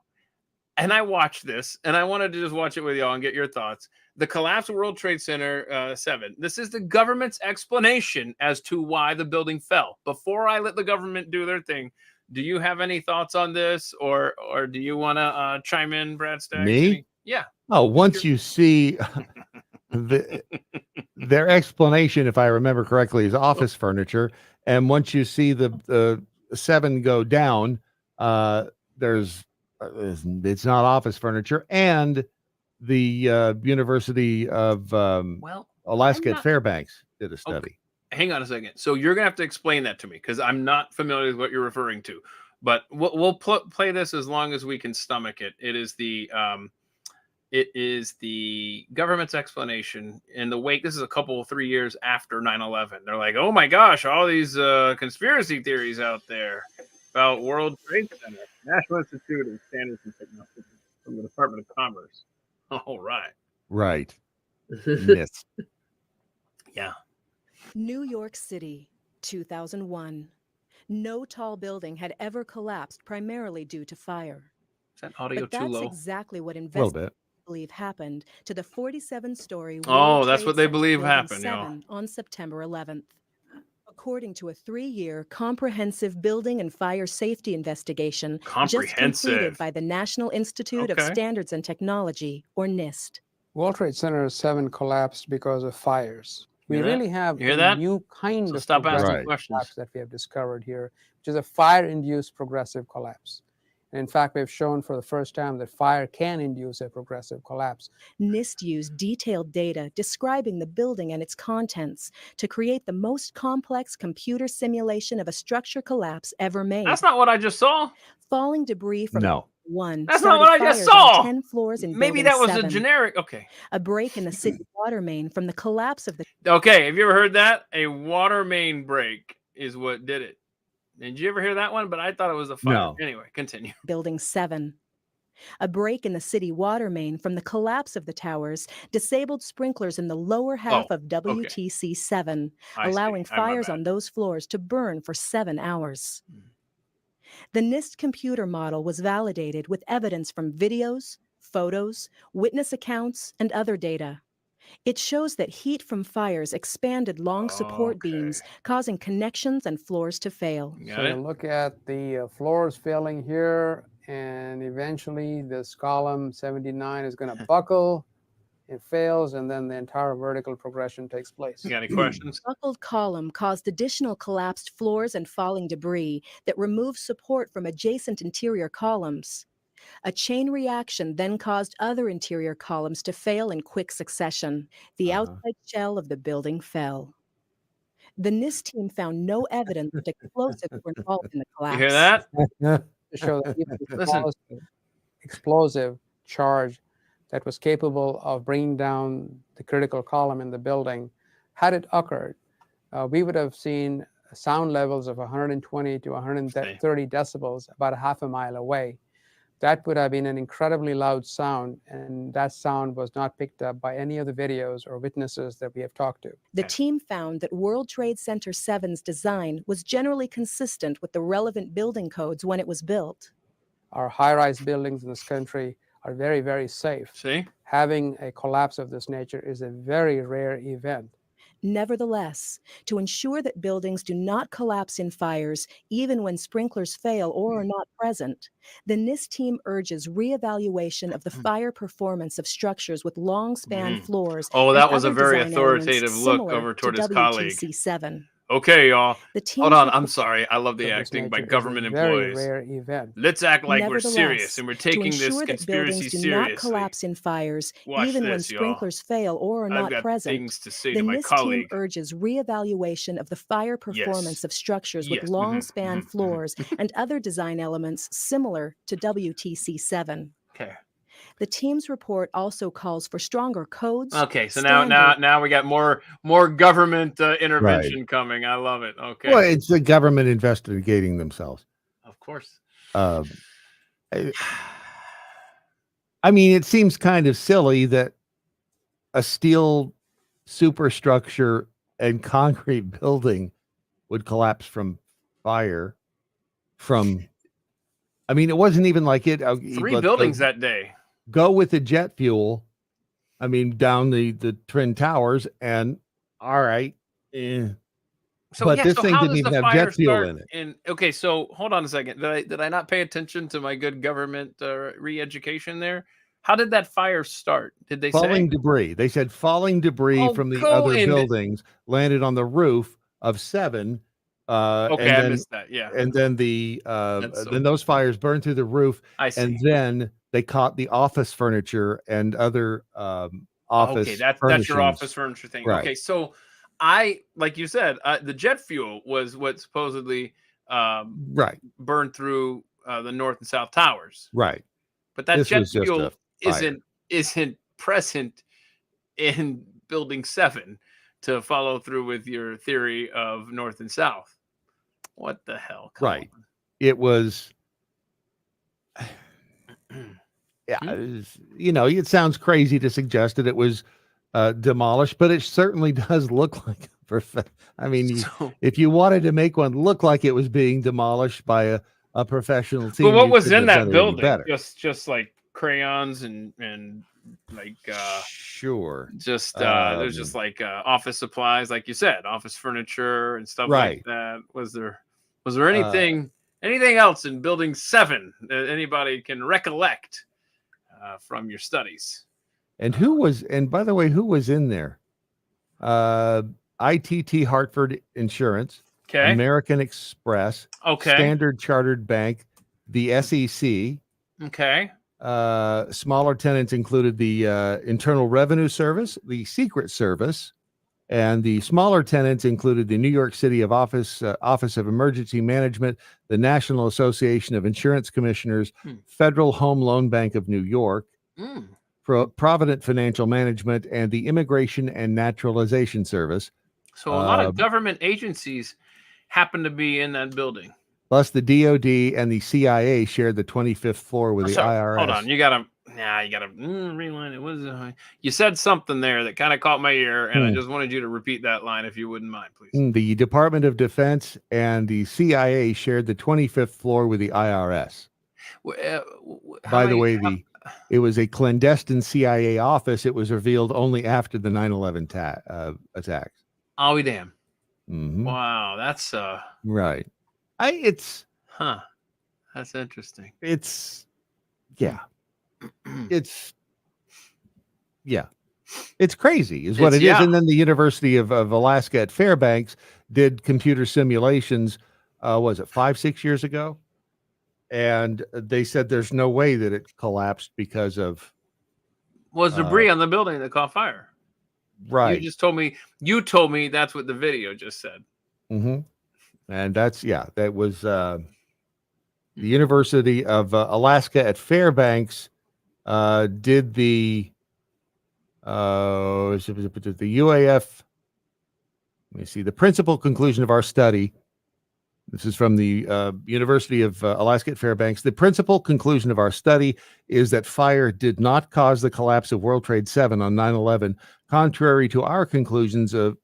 And I watched this, and I wanted to just watch it with y'all and get your thoughts. The collapse of World Trade Center 7. This is the government's explanation as to why the building fell. Before I let the government do their thing, do you have any thoughts on this, or do you want to chime in, Brad Staggs? Me? Yeah. Oh, once you see their explanation, if I remember correctly, is office furniture. And once you see the 7 go down, it's not office furniture. And the University of Alaska at Fairbanks did a study. Okay. Hang on a second. So you're gonna have to explain that to me because I'm not familiar with what you're referring to. But we'll play this as long as we can stomach it. It is the government's explanation in the wake. This is a couple 3 years after 9/11. They're like, oh my gosh, all these conspiracy theories out there about World Trade Center, National Institute of Standards and Technology from the Department of Commerce. All right. Right. Yes. Yeah. New York City, 2001. No tall building had ever collapsed primarily due to fire. Is that audio but too that's low? Exactly what A little bit. believe happened to the 47-story Oh, that's what they believe happened, on September 11th. According to a 3-year comprehensive building and fire safety investigation just completed by the National Institute of Standards and Technology, or NIST. World Trade Center 7 collapsed because of fires. We really have a new kind of stop asking collapse questions that we have discovered here, which is a fire-induced progressive collapse. And in fact, we've shown for the first time that fire can induce a progressive collapse. NIST used detailed data describing the building and its contents to create the most complex computer simulation of a structure collapse ever made. That's not what I just saw. Falling debris from one. That's not what I just saw. 10 floors in Maybe that was 7. a generic. Okay. A break in the city water main from the collapse of the. Okay. Have you ever heard that? A water main break is what did it. Did you ever hear that one? But I thought it was a fire. No. Anyway, continue. Building 7. A break in the city water main from the collapse of the towers disabled sprinklers in the lower half of WTC 7, allowing fires on those floors to burn for 7 hours. The NIST computer model was validated with evidence from videos, photos, witness accounts, and other data. It shows that heat from fires expanded long support beams, causing connections and floors to fail. So you look at the floors failing here, and eventually this column 79 is going to buckle. It fails, and then the entire vertical progression takes place. You got any questions? Buckled column caused additional collapsed floors and falling debris that removed support from adjacent interior columns. A chain reaction then caused other interior columns to fail in quick succession. The outside shell of the building fell. The NIST team found no evidence that explosives were involved in the collapse. You hear that? To show that even the smallest explosive charge that was capable of bringing down the critical column in the building, had it occurred, we would have seen sound levels of 120 to 130 decibels about a half a mile away. That would have been an incredibly loud sound, and that sound was not picked up by any of the videos or witnesses that we have talked to. The team found that World Trade Center 7's design was generally consistent with the relevant building codes when it was built. Our high-rise buildings in this country are very, very safe. See? Having a collapse of this nature is a very rare event. Nevertheless, to ensure that buildings do not collapse in fires, even when sprinklers fail or are not present, the NIST team urges reevaluation of the fire performance of structures with long-span floors. Oh, that was a other very design elements authoritative look similar over toward to his colleague. WTC-7. Okay, y'all. The Hold team's on. I'm sorry. I love the Of this acting by nature is a government very employees. rare event. Let's act like we're Nevertheless, serious and we're to taking this ensure that conspiracy buildings do not seriously. collapse in fires, Watch even when this, y'all. sprinklers fail or are I've not got present, things to say the to my NIST team colleague. urges reevaluation of the fire performance of structures with Yes. long-span floors and other design elements similar to WTC-7. Okay. The team's report also calls for stronger codes. Okay, so now we got more government intervention coming. I love it. Okay. Well, it's the government investigating themselves. Of course. I mean, it seems kind of silly that a steel superstructure and concrete building would collapse from fire. I mean, it wasn't even like it. 3 buildings that day. Go with the jet fuel. I mean, down the Twin Towers, and all right. So, but this thing how didn't does even the have fire jet fuel start in it. Okay, so hold on a second. Did I not pay attention to my good government re-education there? How did that fire start? Did they Falling say? debris. They said falling debris from the other buildings landed on the roof of 7. Okay, I missed that. Yeah. And then then those fires burned through the roof. I see. And then they caught the office furniture and other office. Okay, that's your office furniture thing. Right. Okay, so like you said, the jet fuel was what supposedly burned through the north and south towers. Right. But that jet fuel isn't present in building 7 to follow through with your theory of north and south. What the hell? Come on. It was it sounds crazy to suggest that it was demolished, but it certainly does look like if you wanted to make one look like it was being demolished by a professional team. But what was in that building? Just like crayons and like sure. Just there's just like office supplies, like you said, office furniture and stuff like that. Was there anything else in building 7 that anybody can recollect from your studies? And by the way, who was in there? ITT Hartford Insurance, American Express, Standard Chartered Bank, the SEC. Okay. Smaller tenants included the Internal Revenue Service, the Secret Service, and the smaller tenants included the New York City Office of Emergency Management, the National Association of Insurance Commissioners, Federal Home Loan Bank of New York, Provident Financial Management, and the Immigration and Naturalization Service. So a lot of government agencies happen to be in that building. Plus, the DOD and the CIA shared the 25th floor with the IRS. Hold on, you gotta reline. It was you said something there that kind of caught my ear, and I just wanted you to repeat that line if you wouldn't mind, please. The Department of Defense and the CIA shared the 25th floor with the IRS. By the way, it was a clandestine CIA office. It was revealed only after the 9/11 attacks. Oh, damn! Mm-hmm. Wow, that's right. That's interesting. It's crazy is what it is. And then the University of Alaska at Fairbanks did computer simulations, was it 5-6 years ago? And they said there's no way that it collapsed because of debris on the building that caught fire. Right. You told me that's what the video just said. Mm-hmm. And that was the University of Alaska at Fairbanks did the UAF. Let me see. The principal conclusion of our study This is from the University of Alaska at Fairbanks. The principal conclusion of our study is that fire did not cause the collapse of World Trade 7 on 9/11, contrary to the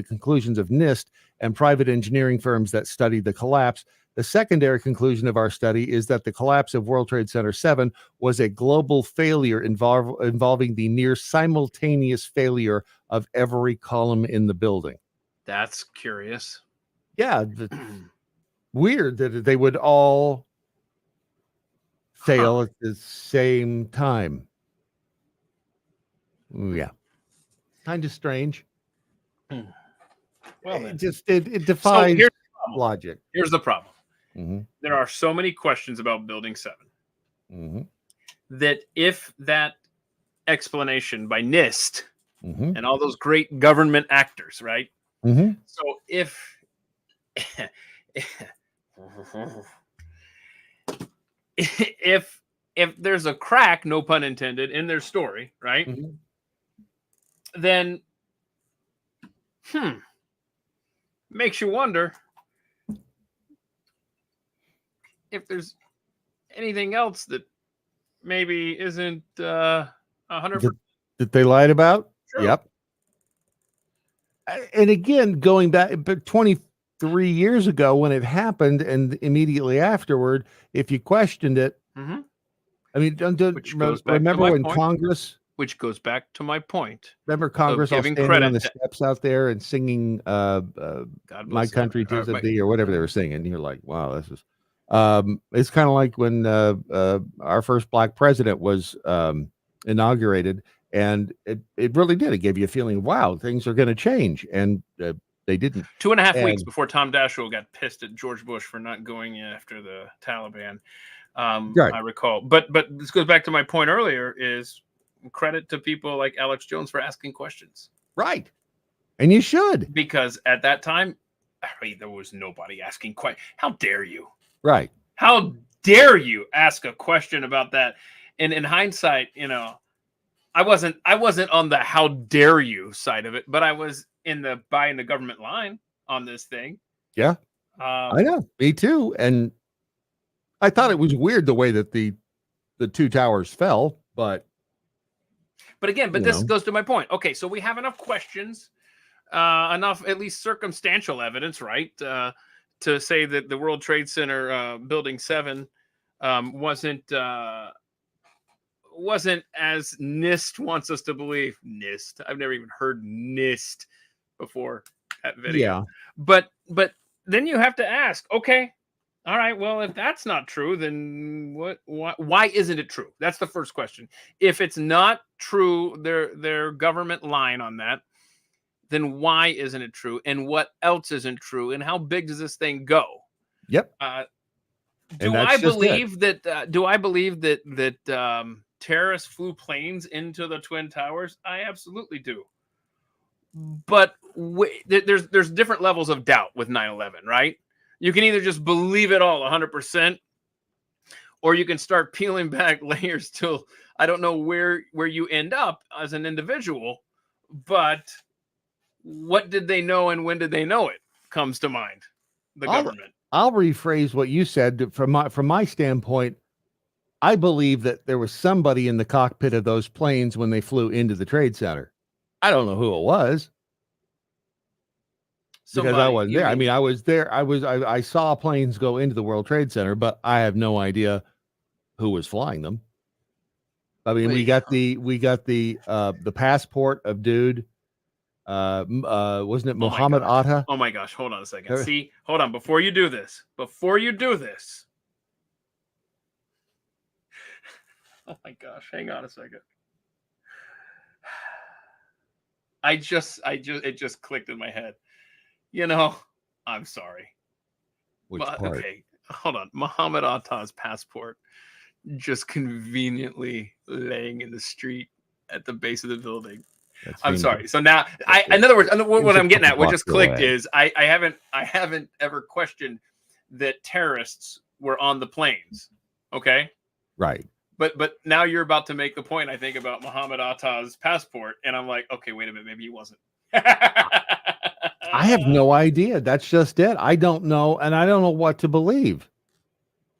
conclusions of NIST and private engineering firms that studied the collapse. The secondary conclusion of our study is that the collapse of World Trade Center 7 was a global failure involving the near simultaneous failure of every column in the building. That's curious. Yeah, weird that they would all fail at the same time. Yeah, kind of strange. Well, it defies logic. Here's the problem. Mm-hmm. There are so many questions about Building 7 mm-hmm. that if that explanation by NIST mm-hmm. and all those great government actors, right? Mm-hmm. So if there's a crack, no pun intended, in their story, right? Mm-hmm. Then makes you wonder if there's anything else that maybe isn't 100% that they lied about. Sure. Yep. And again, going back, but 23 years ago when it happened, and immediately afterward, if you questioned it, mm-hmm. I mean, remember when Congress, which goes back to my point. Remember Congress all standing on the steps out there and singing "My Country 'Tis of Thee" or whatever they were singing. And you're like, wow, this is. It's kind of like when our first black president was inaugurated, and it really did. It gave you a feeling, wow, things are going to change, and they didn't. 2.5 weeks before Tom Daschle got pissed at George Bush for not going after the Taliban, right. I recall. But this goes back to my point earlier: is credit to people like Alex Jones for asking questions. Right, and you should, because at that time, there was nobody asking questions. How dare you? Right. How dare you ask a question about that? And in hindsight, I wasn't on the how dare you side of it, but I was in the buying the government line on this thing. Yeah. I know. Me too. And I thought it was weird the way that the two towers fell, but again, this goes to my point. Okay, so we have enough questions, enough at least circumstantial evidence, right? To say that the World Trade Center Building 7 wasn't as NIST wants us to believe. NIST. I've never even heard NIST before that video. Yeah. But then you have to ask, okay, all right, well, if that's not true, then why isn't it true? That's the first question. If it's not true, their government line on that, then why isn't it true? And what else isn't true? And how big does this thing go? Yep. Do I believe that terrorists flew planes into the Twin Towers? I absolutely do. But there's different levels of doubt with 9/11, right? You can either just believe it all 100%, or you can start peeling back layers till I don't know where you end up as an individual, but what did they know and when did they know it comes to mind. The government. I'll rephrase what you said. From my standpoint, I believe that there was somebody in the cockpit of those planes when they flew into the Trade Center. I don't know who it was. Because I wasn't there. I mean, I was there. I saw planes go into the World Trade Center, but I have no idea who was flying them. I mean, we got the passport of dude. Wasn't it Muhammad Atta? Oh my gosh, hold on a second. See, hold on. Before you do this. Oh my gosh, hang on a second. It just clicked in my head. I'm sorry. Which part? Okay, hold on. Muhammad Atta's passport just conveniently laying in the street at the base of the building. I'm sorry. So now, in other words, what I'm getting at, what just clicked is I haven't ever questioned that terrorists were on the planes. Okay. Right. But now you're about to make the point, I think, about Muhammad Atta's passport, and I'm like, okay, wait a minute, maybe he wasn't. I have no idea. That's just it. I don't know, and I don't know what to believe.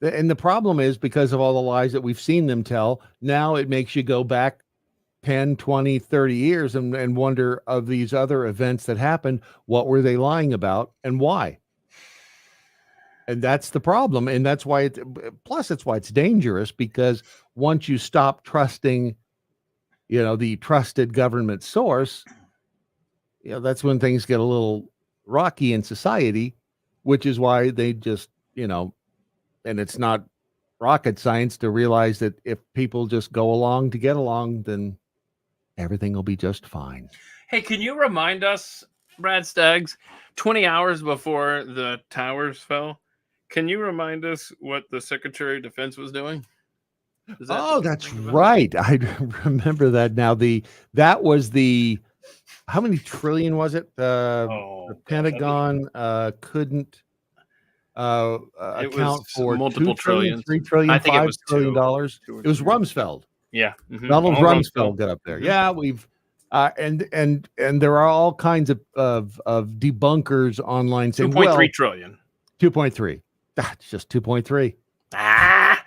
And the problem is because of all the lies that we've seen them tell, now it makes you go back 10, 20, 30 years and wonder of these other events that happened, what were they lying about and why? And that's the problem. And that's why plus it's why it's dangerous, because once you stop trusting, the trusted government source, that's when things get a little rocky in society, which is why they just, and it's not rocket science to realize that if people just go along to get along, then everything will be just fine. Hey, can you remind us, Brad Staggs, 20 hours before the towers fell, can you remind us what the Secretary of Defense was doing? That's right. I remember that now. That was how many trillion was it? The Pentagon couldn't account for multiple trillions. $3 trillion, I think it was $5 trillion. It was Rumsfeld. Yeah. Donald Rumsfeld got up there. Yeah, we've and there are all kinds of debunkers online saying 2.3 trillion. 2.3. That's just 2.3.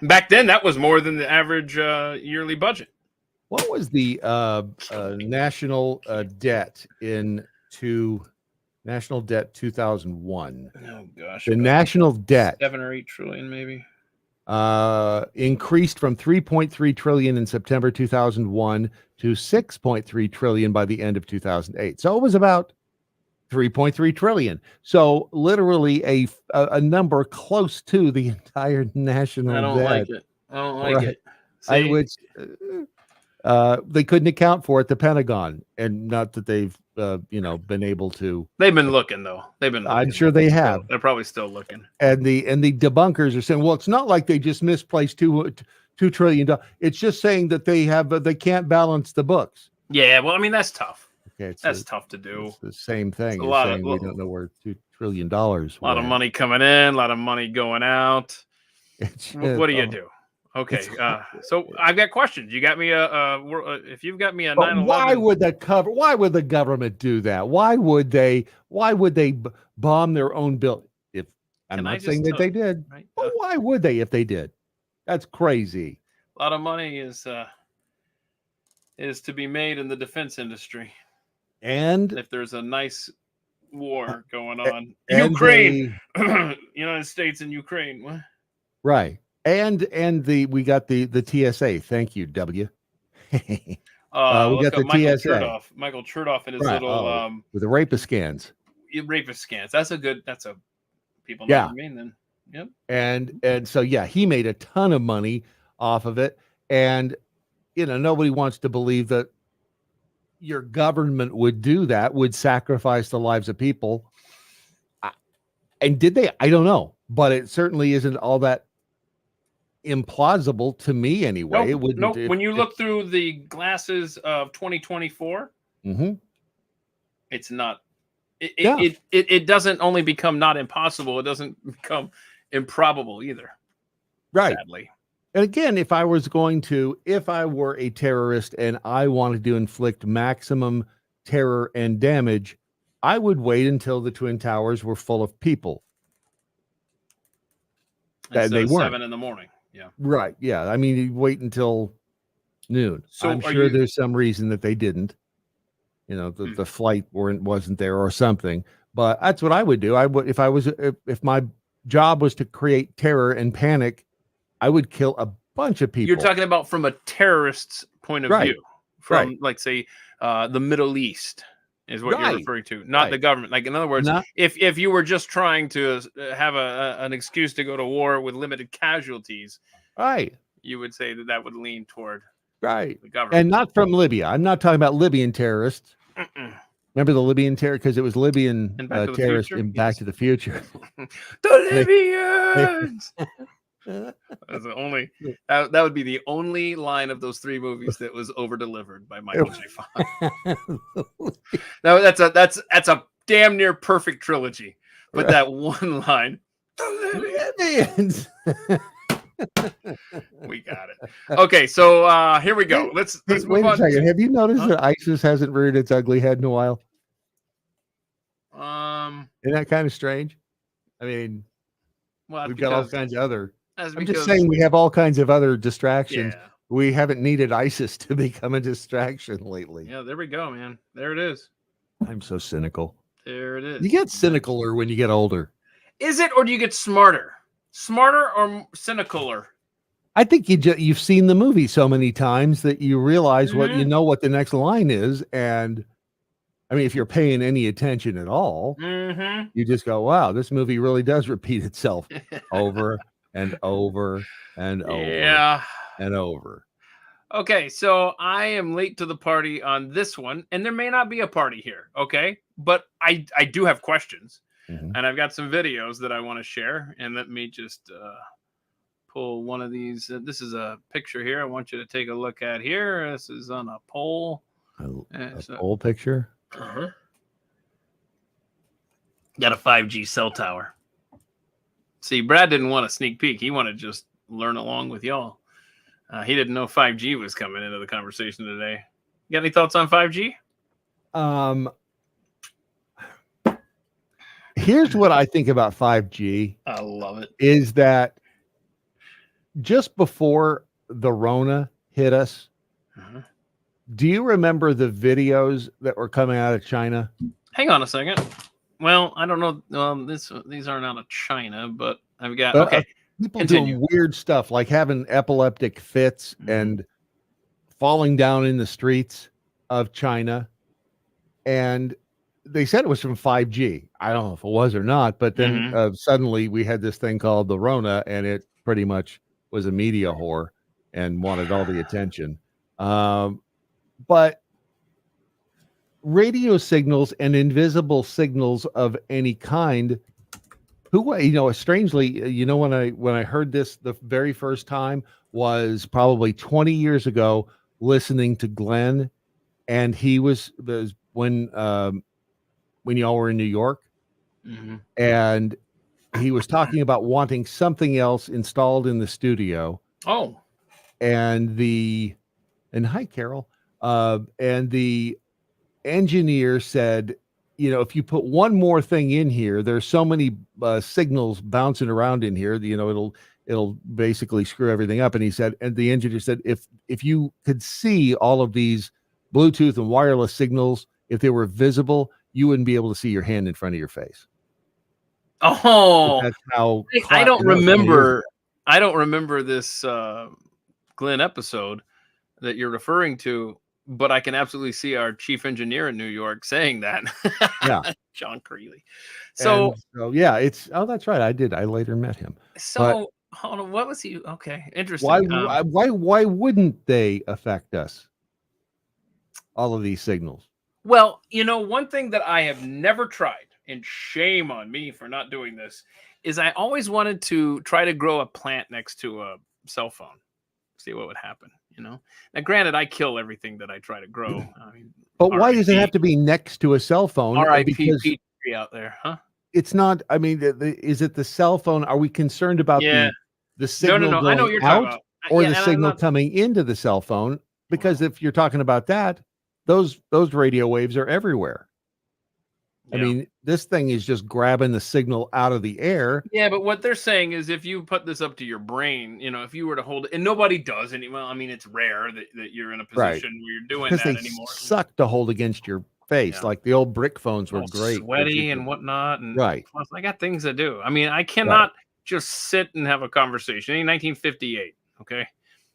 Back then that was more than the average yearly budget. What was the national debt national debt 2001? Oh gosh. The national debt 7 or 8 trillion maybe. Increased from 3.3 trillion in September 2001 to 6.3 trillion by the end of 2008. So it was about 3.3 trillion. So literally a number close to the entire national debt. I don't like it. They couldn't account for it, the Pentagon, and not that they've been able to. They've been looking though. I'm sure they have. They're probably still looking. And the debunkers are saying, well, it's not like they just misplaced $2 trillion. It's just saying that they can't balance the books. Yeah, well, I mean that's tough. Okay, that's tough to do. It's the same thing. We don't know where $2 trillion. A lot of money coming in, a lot of money going out. What do you do? Okay, so I've got questions. You got me if you've got me a 9/11. Why would the government do that? Why would they bomb their own building? I'm not saying that they did, right? But why would they if they did? That's crazy. A lot of money is to be made in the defense industry. And if there's a nice war going on, Ukraine, United States and Ukraine, what? Right. And we got the TSA. Thank you, W. We got the Michael TSA. Michael Chertoff and his little with the rapist scans. Rapist scans. That's a people know what I mean then. Yep. And so he made a ton of money off of it. And nobody wants to believe that your government would do that, would sacrifice the lives of people. And did they? I don't know. But it certainly isn't all that implausible to me anyway. It wouldn't. When you look through the glasses of 2024, it's not. It doesn't only become not impossible. It doesn't become improbable either. Right. Sadly. And again, if I were a terrorist and I wanted to inflict maximum terror and damage, I would wait until the Twin Towers were full of people. That they weren't. 7 in the morning. Yeah. Right. Yeah. I mean, you wait until noon. So I'm sure there's some reason that they didn't. The flight wasn't there or something. But that's what I would do. I would if my job was to create terror and panic, I would kill a bunch of people. You're talking about from a terrorist's point of view, from like say the Middle East is what you're referring to, not the government. Like in other words, if you were just trying to have an excuse to go to war with limited casualties, you would say that would lean toward the government, and not from Libya. I'm not talking about Libyan terrorists. Remember the Libyan terror because it was Libyan terrorists in Back to the Future. The Libyans. That's the only that would be the only line of those 3 movies that was over delivered by Michael J. Fox. Now that's a damn near perfect trilogy, but that one line, the Libyans. We got it. Okay, so here we go. Let's move on. Wait a second. Have you noticed that ISIS hasn't reared its ugly head in a while? Isn't that kind of strange? I mean, well, we've got all kinds of other. that's I'm just because saying we have all kinds of other distractions. yeah, We haven't needed ISIS to become a distraction lately. yeah. There we go, man. There it is. I'm so cynical. There it is. You get cynicaler when you get older. Is it, or do you get smarter? Smarter or cynicaler? I think you've seen the movie so many times that you realize what you know what the next line is, and I mean, if you're paying any attention at all, you just go, "Wow, this movie really does repeat itself over and over and over and over." Okay, so I am late to the party on this one, and there may not be a party here. Okay, but I do have questions, and I've got some videos that I want to share. And let me just pull one of these. This is a picture here. I want you to take a look at here. This is on a pole. A pole picture. Got a 5G cell tower. See, Brad didn't want a sneak peek. He wanted to just learn along with y'all. He didn't know 5G was coming into the conversation today. You got any thoughts on 5G? Here's what I think about 5G. I love it. Is that just before the Rona hit us, do you remember the videos that were coming out of China? Hang on a second. Well, I don't know. These aren't out of China, but I've got okay. People doing weird stuff like having epileptic fits and falling down in the streets of China. And they said it was from 5G. I don't know if it was or not, but then suddenly we had this thing called the Rona, and it pretty much was a media whore and wanted all the attention. But radio signals and invisible signals of any kind, strangely, when I heard this the very first time was probably 20 years ago, listening to Glenn, and he was when y'all were in New York, and he was talking about wanting something else installed in the studio. Oh, and hi, Carol. And the engineer said, if you put one more thing in here, there's so many signals bouncing around in here, it'll basically screw everything up. And he said, and the engineer said, if you could see all of these Bluetooth and wireless signals, if they were visible, you wouldn't be able to see your hand in front of your face. Oh, that's how I don't remember. I don't remember this Glenn episode that you're referring to, but I can absolutely see our chief engineer in New York saying that. Yeah, John Creeley. So yeah, that's right. I later met him. So hold on, what was he? Okay, interesting. Why wouldn't they affect us? All of these signals. Well, one thing that I have never tried, and shame on me for not doing this, is I always wanted to try to grow a plant next to a cell phone, see what would happen. Now, granted, I kill everything that I try to grow. But why does it have to be next to a cell phone? R.I.P. Petrie out there, huh? It's not. I mean, is it the cell phone? Are we concerned about the signal No. I know what you're talking about. Or the signal coming into the cell phone? Because if you're talking about that, those radio waves are everywhere. I mean, this thing is just grabbing the signal out of the air. Yeah, but what they're saying is if you put this up to your brain, if you were to hold it, and nobody does anymore. I mean, it's rare that you're in a position where you're doing that anymore. Suck to hold against your face. Like the old brick phones were great. Sweaty and whatnot. And plus, I got things to do. I mean, I cannot just sit and have a conversation. In 1958, okay?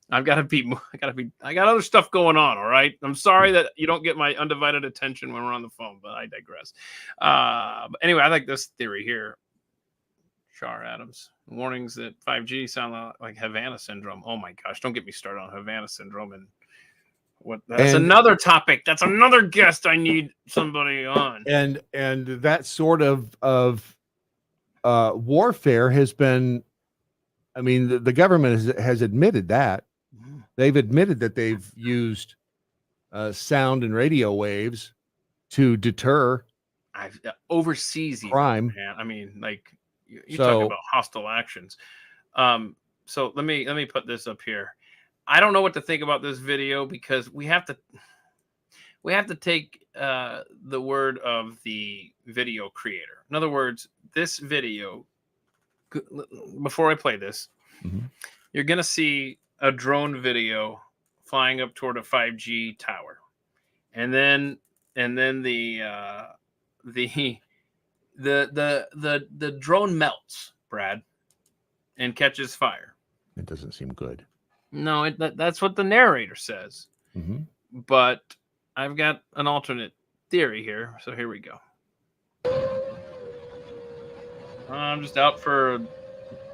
I got other stuff going on. All right. I'm sorry that you don't get my undivided attention when we're on the phone, but I digress. But anyway, I like this theory here. Char Adams, warnings that 5G sound like Havana syndrome. Oh my gosh. Don't get me started on Havana syndrome. And that's another topic. That's another guest I need somebody on. And that sort of warfare has been, I mean, the government has admitted that. They've admitted that they've used sound and radio waves to deter overseas crime. Man. I mean, like you talk about hostile actions. So let me put this up here. I don't know what to think about this video because we have we have to take the word of the video creator. In other words, this video, before I play this, you're going to see a drone video flying up toward a 5G tower. And then the drone melts, Brad, and catches fire. It doesn't seem good. No, that's what the narrator says. But I've got an alternate theory here, so here we go. I'm just out for a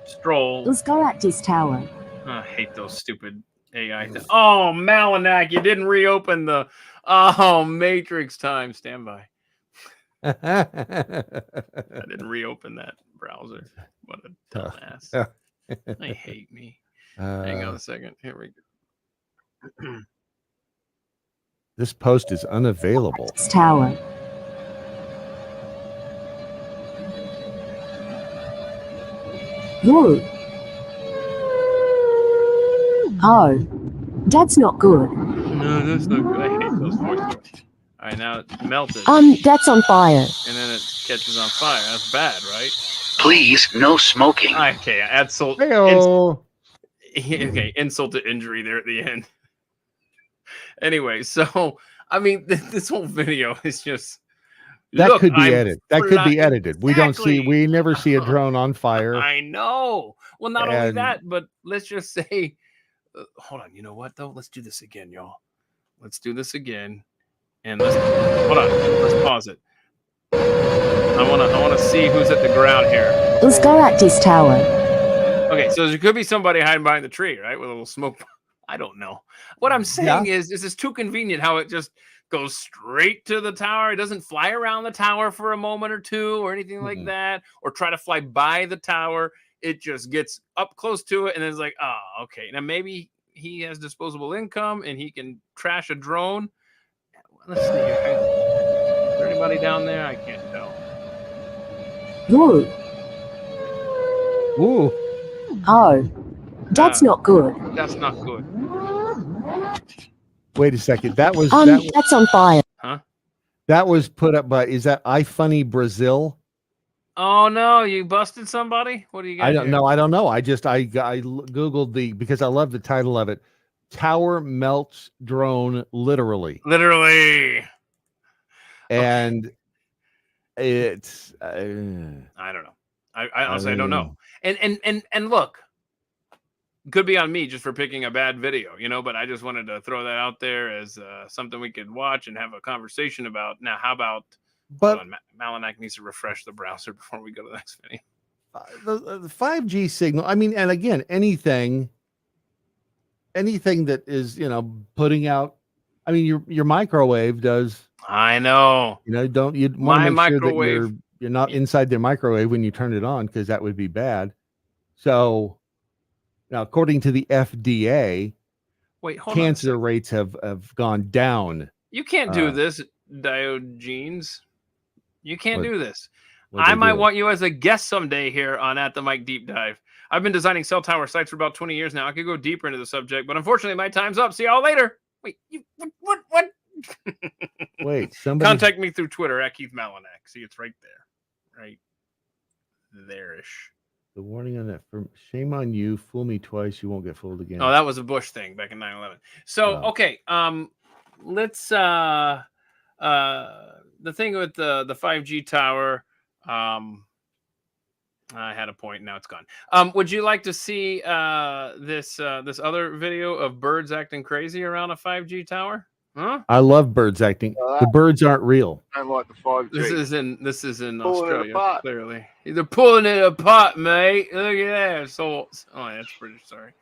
stroll. Let's go at this tower. I hate those stupid AI things. Oh, Malinak, you didn't reopen the... Oh, Matrix time. Stand by. I didn't reopen that browser. What a dumbass. I hate me. Hang on a second. Here we go. This post is unavailable. This tower. Whoa. Oh, that's not good. No, that's not good. I hate those voices. All right, now it's melted. That's on fire. And then it catches on fire. That's bad, right? Please, no smoking. Okay, insult. Okay, insult to injury there at the end. Anyway, so I mean, this whole video is just that could be edited. That could be edited. Exactly. We never see a drone on fire. I know. Well, not only that, but let's just say, hold on. You know what though? Let's do this again, y'all. Let's do this again, and let's hold on. Let's pause it. I wanna see who's at the ground here. Let's go at this tower. Okay, so there could be somebody hiding behind the tree, right, with a little smoke. I don't know. What I'm saying is, this is too convenient how it just goes straight to the tower. It doesn't fly around the tower for a moment or two or anything like that, or try to fly by the tower. It just gets up close to it and it's like, oh, okay. Now maybe he has disposable income and he can trash a drone. Let's see here. Is there anybody down there? I can't tell. Whoa. Ooh. Oh, that's not good. That's not good. Wait a second. That's on fire. Huh? That was put up by, is that iFunny Brazil? Oh no, you busted somebody? What do you got? I don't know. I Googled because I love the title of it. Tower melts drone literally. Literally. And it's I don't know. I honestly I don't know. And look, could be on me just for picking a bad video, but I just wanted to throw that out there as something we could watch and have a conversation about. Now, how about Malinak needs to refresh the browser before we go to the next video. The 5G signal, I mean, and again, anything that is, putting out, I mean, your microwave does. I know. You want to make microwave. Sure that you're not inside the microwave when you turn it on, because that would be bad. So now, according to the FDA, cancer rates have gone down. You can't do this, Diogenes. You can't do this. I might want you as a guest someday here on At the Mic Deep Dive. I've been designing cell tower sites for about 20 years now. I could go deeper into the subject, but unfortunately, my time's up. See y'all later. Wait, what? Wait, somebody contact me through Twitter at Keith Malinak. See, it's right there, right there-ish. The warning on that. Shame on you. Fool me twice, you won't get fooled again. Oh, that was a Bush thing back in 9/11. So okay, let's the thing with the 5G tower. I had a point. Now it's gone. Would you like to see this other video of birds acting crazy around a 5G tower? Huh? I love birds acting. The birds aren't real. I like the 5G. This is in Australia. Clearly, they're pulling it apart, mate. Look at that. So, that's pretty sorry.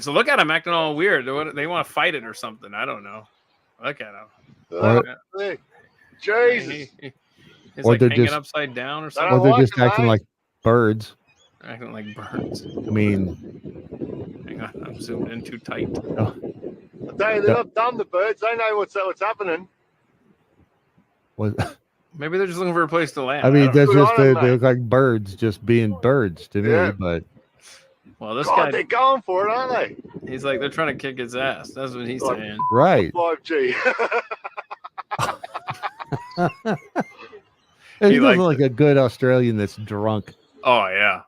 So look at them acting all weird. They want to fight it or something. I don't know. Look at them. Jesus. He's like hanging upside down or something. Or they're just acting like birds. Acting like birds. I mean, hang on, I'm zoomed in too tight. They're not dumb, the birds. They know what's happening. Maybe they're just looking for a place to land. I mean, they look like birds just being birds to me, but Well, this God, guy, they're going for it, aren't they? he's like, they're trying to kick his ass. That's what he's saying. Right. 5G. He doesn't likes look like a good Australian that's drunk. Oh yeah,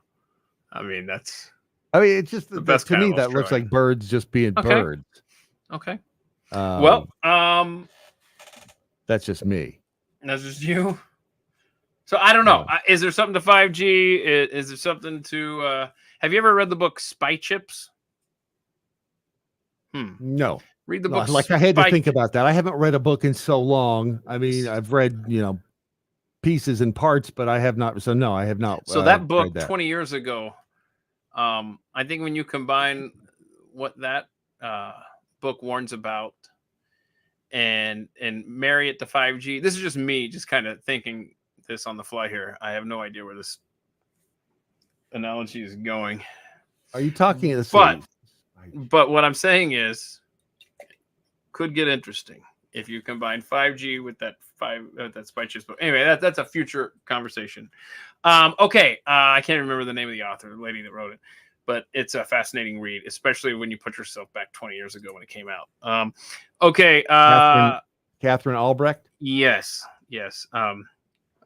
I mean that's. I mean, it's just The best to kind me of that looks like Australian. birds just being Okay. birds. Okay. Well, that's just me. That's just you. So I don't know. Is there something to 5G? Is there something to? Have you ever read the book Spy Chips? No. Read the No, book. like I had to think about that. I haven't read a book in so long. I mean, I've read, pieces and parts, but I have not. So no, I have not. So that book read that. 20 years ago, I think when you combine what that book warns about and marry it to 5G, this is just me just kind of thinking this on the fly here. I have no idea where this analogy is going. Are you talking? But what I'm saying is, could get interesting if you combine 5G with that Spy Chips book. Anyway, that's a future conversation. Okay, I can't remember the name of the author, the lady that wrote it, but it's a fascinating read, especially when you put yourself back 20 years ago when it came out. Okay, Catherine Albrecht. Yes.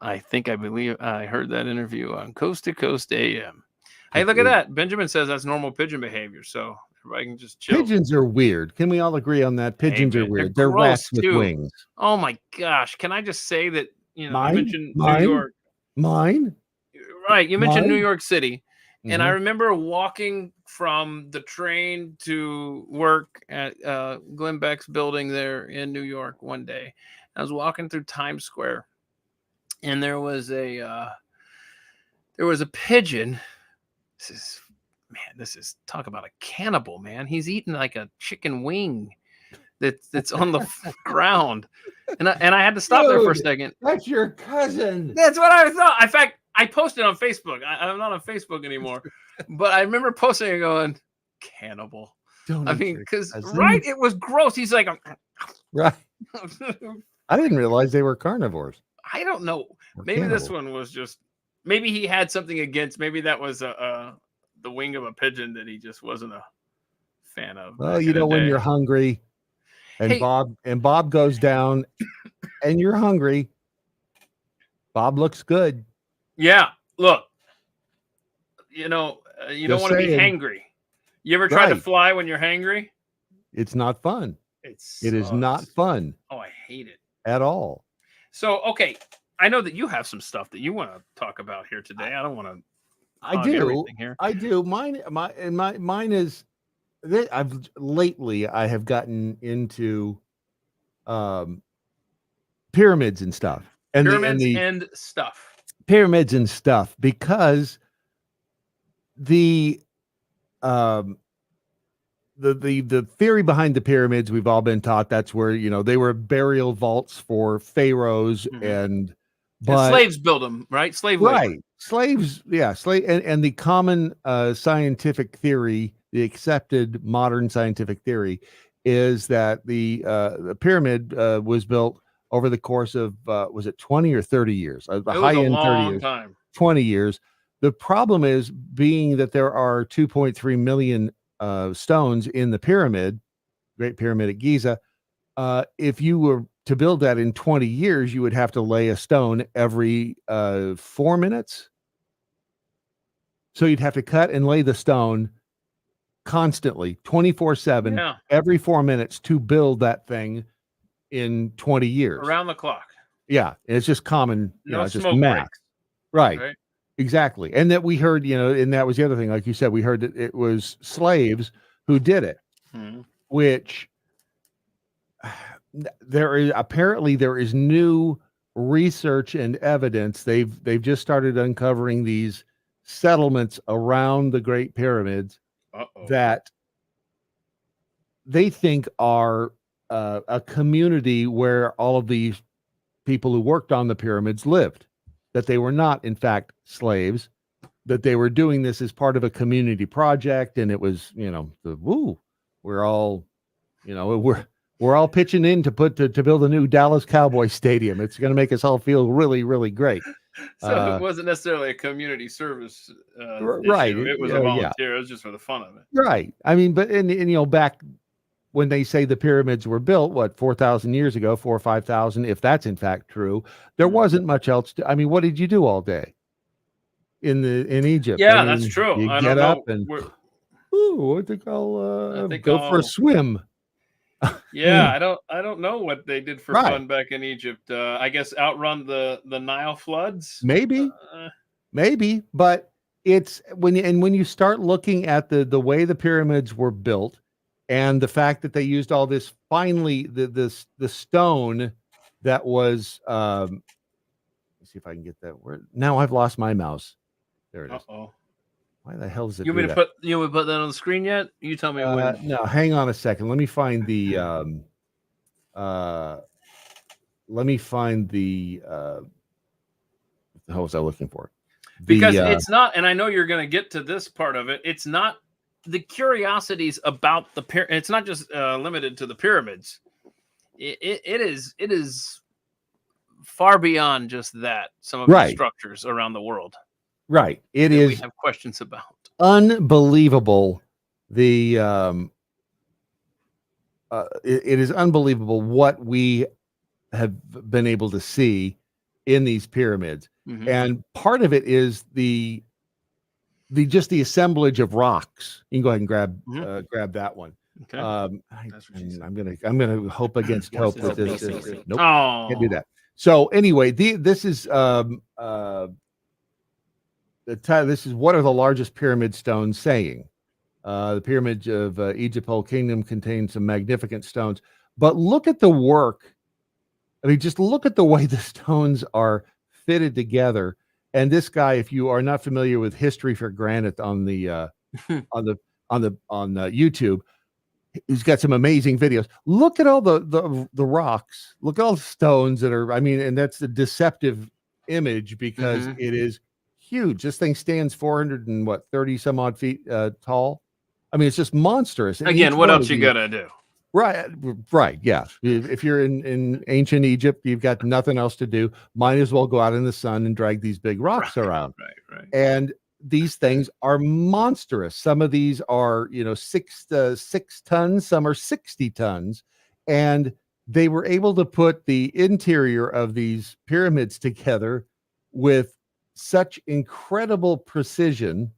I believe I heard that interview on Coast to Coast AM. Hey, look at that. Benjamin says that's normal pigeon behavior, so everybody can just chill. Pigeons are weird. Can we all agree on that? Pigeons are weird. They're rats with wings. Oh my gosh. Can I just say that, you mentioned New York. Mine? Right. You mentioned New York City. Mm-hmm. And I remember walking from the train to work at Glenn Beck's building there in New York one day. I was walking through Times Square, and there was a pigeon. This is talk about a cannibal, man. He's eating like a chicken wing that's on the ground. And I had to stop there for a second. That's your cousin. That's what I thought. In fact, I posted on Facebook. I'm not on Facebook anymore. But I remember posting and going, cannibal. Because it was gross. He's like, right. I didn't realize they were carnivores. I don't know. Maybe this one was just, maybe he had something against, maybe that was the wing of a pigeon that he just wasn't a fan of. Well, when you're hungry and Bob goes down and you're hungry, Bob looks good. Yeah. Look, you don't want to be hangry. You ever try to fly when you're hangry? It's not fun. It is not fun. Oh, I hate it. At all. So, okay. I know that you have some stuff that you want to talk about here today. I don't want to. I do. Mine is that I have gotten into pyramids and stuff. Pyramids and stuff because the theory behind the pyramids, we've all been taught that's where they were burial vaults for pharaohs and slaves build them, right? Slaves, and the common scientific theory, the accepted modern scientific theory, is that the pyramid was built over the course of was it 20 or 30 years? It was a long time. 20 years. The problem is being that there are 2.3 million stones in the pyramid, Great Pyramid at Giza. If you were to build that in 20 years, you would have to lay a stone every 4 minutes. So you'd have to cut and lay the stone constantly, 24/7, every 4 minutes to build that thing in 20 years. Around the clock. Yeah. It's just common, no just smoke math. breaks. Right. Exactly. And that we heard, and that was the other thing, like you said, we heard that it was slaves who did it, which there is new research and evidence. They've just started uncovering these settlements around the Great Pyramids that they think are a community where all of these people who worked on the pyramids lived, that they were not, in fact, slaves, that they were doing this as part of a community project. And it was, we're all, we're all pitching in to build a new Dallas Cowboys stadium. It's going to make us all feel really, really great. So it wasn't necessarily a community service right. issue. It was a volunteer. It was just for the fun of it. Right. I mean, but and back when they say the pyramids were built, what, 4,000 years ago, 4 or 5,000, if that's in fact true, there wasn't much else to. I mean, what did you do all day in Egypt? Yeah, I mean, that's true. You I get don't up know. and I think I'll go for a swim. Yeah, I don't know what they did for fun back in Egypt. I guess outrun the Nile floods. Maybe, but it's when you start looking at the way the pyramids were built, and the fact that they used all this finely the stone that was. Let's see if I can get that word. Now I've lost my mouse. There it is. Why the hell is it? You want me to put that on the screen yet? You tell me when. No, hang on a second. Let me find the what the hell was I looking for? Because it's not, and I know you're going to get to this part of it. It's not the curiosities about the pyramid. It's not just limited to the pyramids. It is far beyond just that. Some of the structures around the world. Right. It is. We have questions about. Unbelievable. It is unbelievable what we have been able to see in these pyramids. Mm-hmm. And part of it is the assemblage of rocks. You can go ahead and grab that one. Okay. I'm gonna hope against hope with this. Nope, can't do that. So anyway, this is this is what are the largest pyramid stones saying? The pyramid of Egypt, whole kingdom, contains some magnificent stones. But look at the work. I mean, just look at the way the stones are fitted together. And this guy, if you are not familiar with History for Granite on the YouTube, he's got some amazing videos. Look at all the rocks. Look at all the stones that are. I mean, and that's a deceptive image because it is huge. This thing stands 430 some odd feet tall. I mean, it's just monstrous. And again, what else you gotta do? Right. Yeah. If you're in ancient Egypt, you've got nothing else to do. Might as well go out in the sun and drag these big rocks around. Right. And these things are monstrous. Some of these are, 6 tons. Some are 60 tons. And they were able to put the interior of these pyramids together with such incredible precision.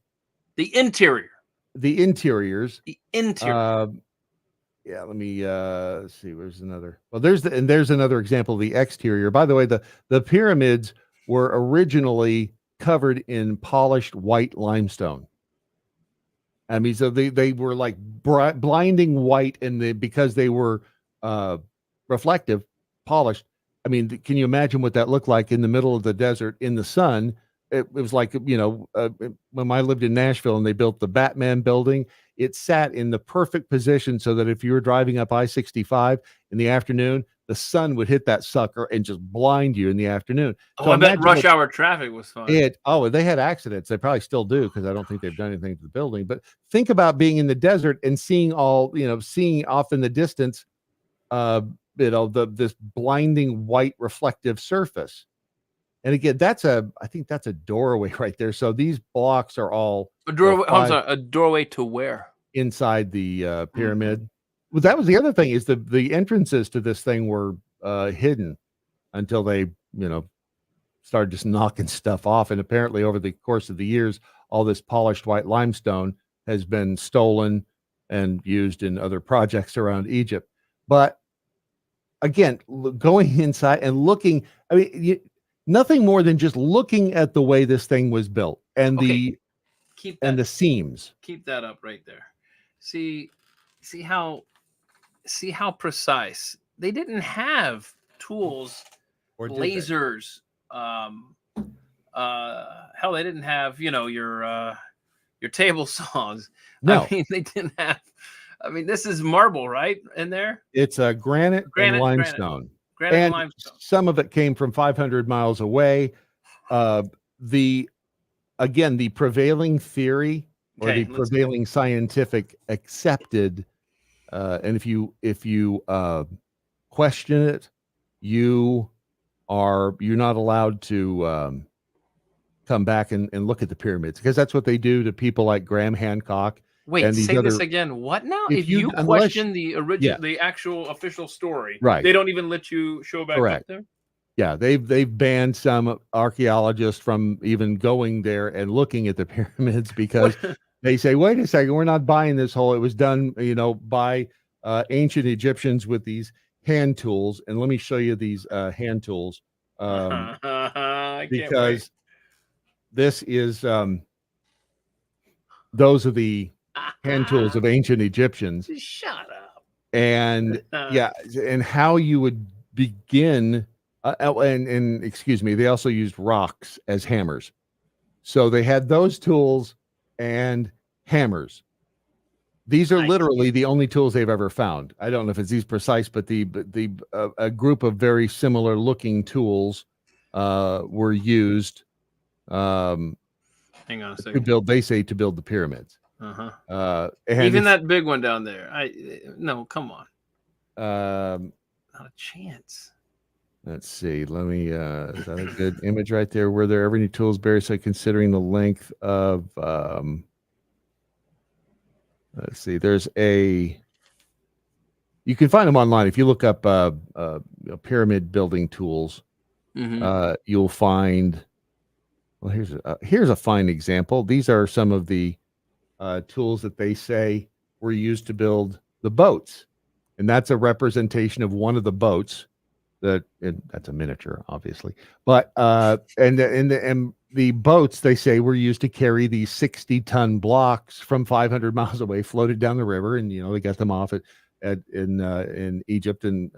The interiors. Yeah, let me see. Where's another? Well, there's another example of the exterior. By the way, the pyramids were originally covered in polished white limestone. I mean, so they were like blinding white, and because they were reflective, polished. I mean, can you imagine what that looked like in the middle of the desert in the sun? It was like, when I lived in Nashville and they built the Batman building, it sat in the perfect position so that if you were driving up I-65 in the afternoon, the sun would hit that sucker and just blind you in the afternoon. So I bet rush hour traffic was fun. They had accidents. They probably still do because I don't think they've done anything to the building. But think about being in the desert and seeing seeing off in the distance, this blinding white reflective surface. And again, I think that's a doorway right there. So these blocks are all a doorway. A doorway to where? Inside the pyramid. Well, that was the other thing is the entrances to this thing were hidden until they, started just knocking stuff off. And apparently over the course of the years, all this polished white limestone has been stolen and used in other projects around Egypt. But again, going inside and looking, I mean, nothing more than just looking at the way this thing was built and the seams. Keep that up right there. See how precise. They didn't have tools or lasers. Hell, they didn't have, your table saws. No. I mean, they didn't have. I mean, this is marble, right? In there, it's a granite and limestone. Granite and limestone. Some of it came from 500 miles away. The prevailing theory or the prevailing scientific accepted, and if you question it, you're not allowed to come back and look at the pyramids, because that's what they do to people like Graham Hancock. Wait, and these say other, this again. What now? if If you unless, question the original, yeah, the actual official story, right, they don't even let you show back correct. up there? Yeah, they've banned some archaeologists from even going there and looking at the pyramids because they say, wait a second, we're not buying this whole. It was done, by ancient Egyptians with these hand tools. And let me show you these hand tools, I can't because wait. this is those are the hand tools of ancient Egyptians. Shut up. And yeah, and how you would begin. And excuse me, they also used rocks as hammers. So they had those tools and hammers. These are literally the only tools they've ever found. I don't know if it's these precise, but a group of very similar looking tools were used Hang on a second. to build the pyramids. And even that big one down there. No, come on. Not a chance. Let's see. Let me. Is that a good image right there? Were there ever any tools buried? So considering the length of. Let's see. There's a. You can find them online if you look up pyramid building tools. You'll find. Well, here's a fine example. These are some of the tools that they say were used to build the boats, and that's a representation of one of the boats. That's a miniature, obviously, but and the boats, they say, were used to carry these 60-ton blocks from 500 miles away, floated down the river, and they got them off in Egypt and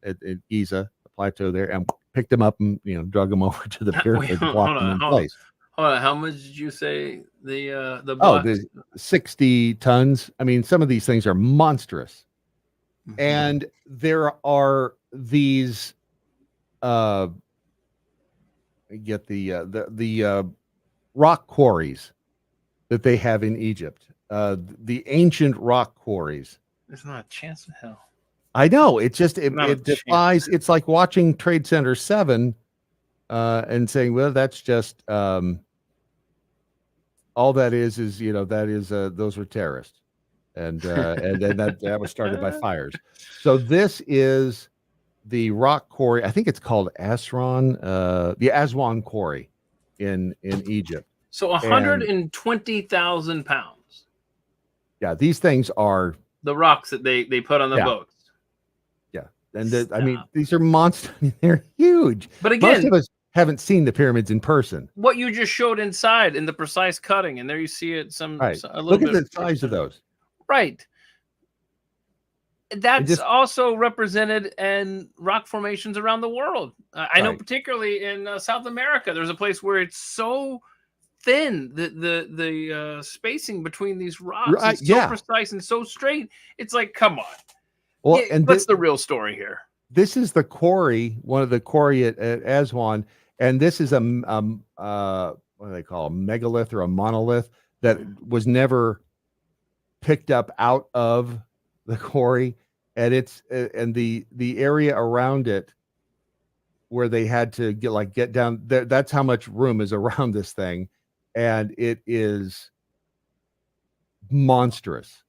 at Giza, the plateau there, and picked them up and drug them over to the pyramid and blocked them in place. Hold on, how much did you say the blocks? The 60 tons. I mean, some of these things are monstrous, and there are these get the rock quarries that they have in Egypt, the ancient rock quarries. There's not a chance in hell. I know, it defies. It's like watching Trade Center 7 and saying, well, that's just all that is those were terrorists, and that was started by fires. So this is the rock quarry. I think it's called Aswan, the Aswan quarry in Egypt. So 120,000 pounds. Yeah, these things are the rocks that they put on the boats. Yeah, and I mean, these are monsters. They're huge. But again, most of us haven't seen the pyramids in person. What you just showed inside in the precise cutting, and there you see it. Look at the size of those. Right. That's also represented in rock formations around the world. I know, particularly in South America, there's a place where it's so thin, the spacing between these rocks is so precise and so straight. It's like, come on. Well, and what's the real story here? This is the quarry, one of the quarry at Aswan, and this is what do they call a megalith or a monolith that was never picked up out of the quarry, and the area around it where they had to get down there. That's how much room is around this thing, and it is monstrous.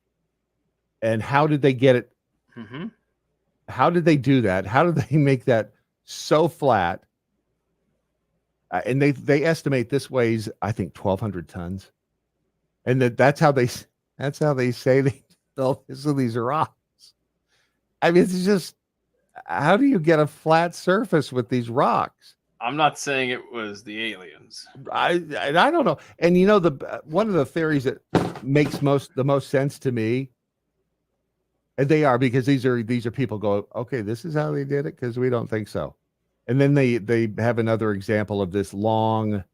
And how did they get it? How did they do that? How did they make that so flat? And they estimate this weighs, I think, 1,200 tons, and that's how they say they built these rocks. I mean, it's just, how do you get a flat surface with these rocks? I'm not saying it was the aliens. I don't know. And one of the theories that makes the most sense to me, and they are, because these are people go, okay, this is how they did it, because we don't think so. And then they have another example of this long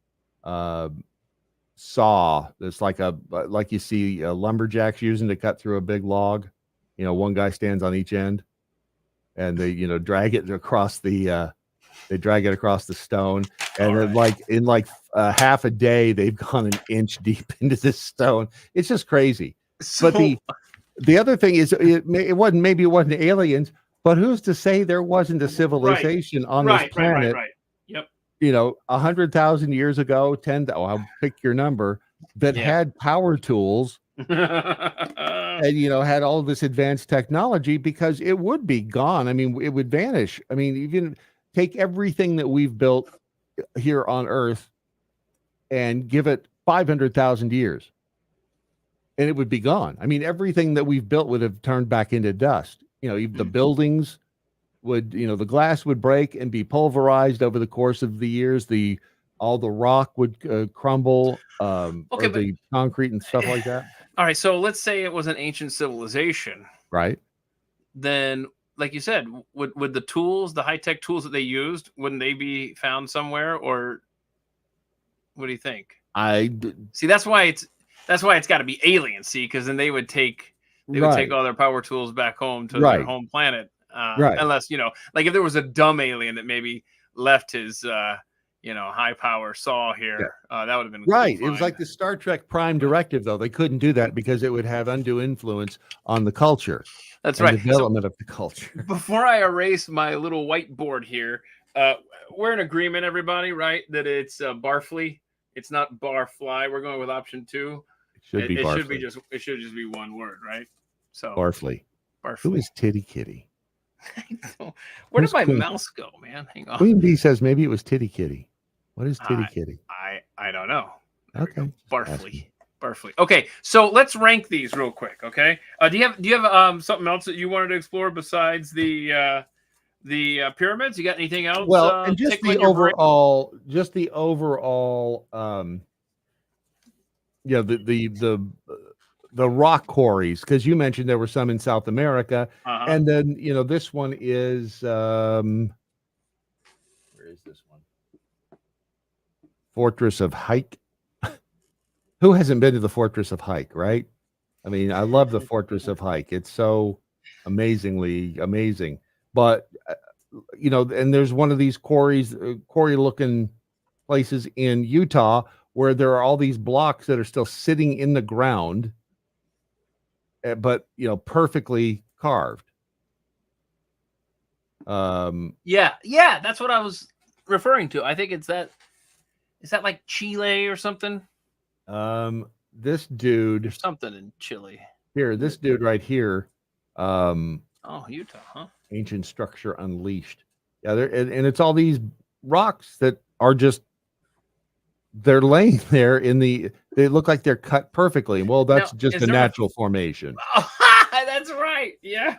saw that's like you see lumberjacks using to cut through a big log. One guy stands on each end, and they drag it across the stone, and in half a day they've gone an inch deep into this stone. It's just crazy. But the other thing is, it wasn't aliens, but who's to say there wasn't a civilization on this planet? Right. Yep. 100,000 years ago, 10, I'll pick your number, that had power tools and, had all this advanced technology, because it would be gone. I mean, it would vanish. I mean, even take everything that we've built here on Earth and give it 500,000 years and it would be gone. I mean, everything that we've built would have turned back into dust. Even the buildings would, the glass would break and be pulverized over the course of the years. All the rock would crumble, or the concrete and stuff like that. All right, so let's say it was an ancient civilization, right? Then, like you said, would the tools, the high-tech tools that they used, wouldn't they be found somewhere? Or what do you think? See, that's why it's got to be aliens. See, because then they would take all their power tools back home to their home planet. Unless, like if there was a dumb alien that maybe left his high power saw here, that would have been right. It was like the Star Trek Prime Directive, though. They couldn't do that because it would have undue influence on the culture. That's right. Development of the culture. Before I erase my little whiteboard here, we're in agreement, everybody, right? That it's Barfly. It's not Barfly. We're going with option 2. It should be Barfly. It should just be one word, right? So Barfly. Who is Titty Kitty? Where did my mouse go, man? Hang on. Queen Bee says maybe it was Titty Kitty. What is Titty Kitty? I don't know. Okay. Barfly. Okay, so let's rank these real quick. Okay. Do you have something else that you wanted to explore besides the pyramids? You got anything else? Well, and just the overall, the rock quarries, because you mentioned there were some in South America, and then this one is where is this one? Fortress of Hike. Who hasn't been to the Fortress of Hike, right? I mean, I love the Fortress of Hike. It's so amazingly amazing. But and there's one of these quarry looking places in Utah where there are all these blocks that are still sitting in the ground, but perfectly carved. Yeah, that's what I was referring to. I think it's that. Is that like Chile or something? This dude. There's something in Chile. Here, this dude right here. Oh, Utah, huh? Ancient Structure Unleashed. Yeah, and it's all these rocks that are they're laying there they look like they're cut perfectly. Well, that's just a natural formation. Oh, that's right. Yeah.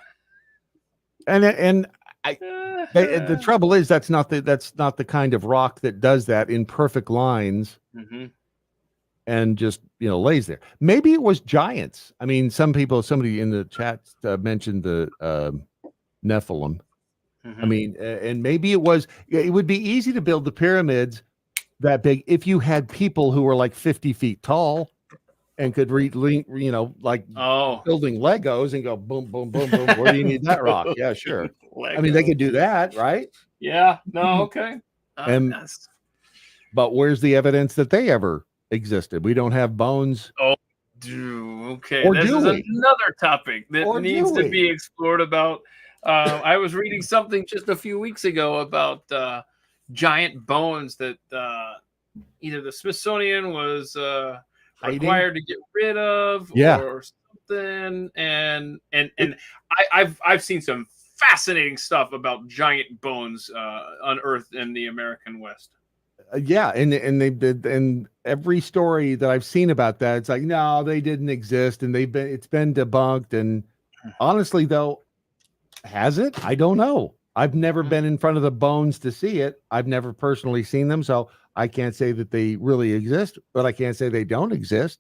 And the trouble is that's not the kind of rock that does that in perfect lines. Mm-hmm. And just lays there. Maybe it was giants. I mean, somebody in the chat mentioned the Nephilim. Mm-hmm. I mean, and maybe it would be easy to build the pyramids that big if you had people who were like 50 feet tall and could building Legos and go boom, boom, boom, boom. Where do you need that rock? Yeah, sure. I mean, they could do that, right? Yeah. No. Okay. But where's the evidence that they ever existed? We don't have bones. Oh, okay. This is another topic that needs to be explored about. I was reading something just a few weeks ago about giant bones that either the Smithsonian was required to get rid of, or something. And I've seen some fascinating stuff about giant bones unearthed in the American West. And every story that I've seen about that, it's like, no, they didn't exist, and it's been debunked. And honestly, though, has it? I don't know. I've never been in front of the bones to see it. I've never personally seen them, so I can't say that they really exist, but I can't say they don't exist.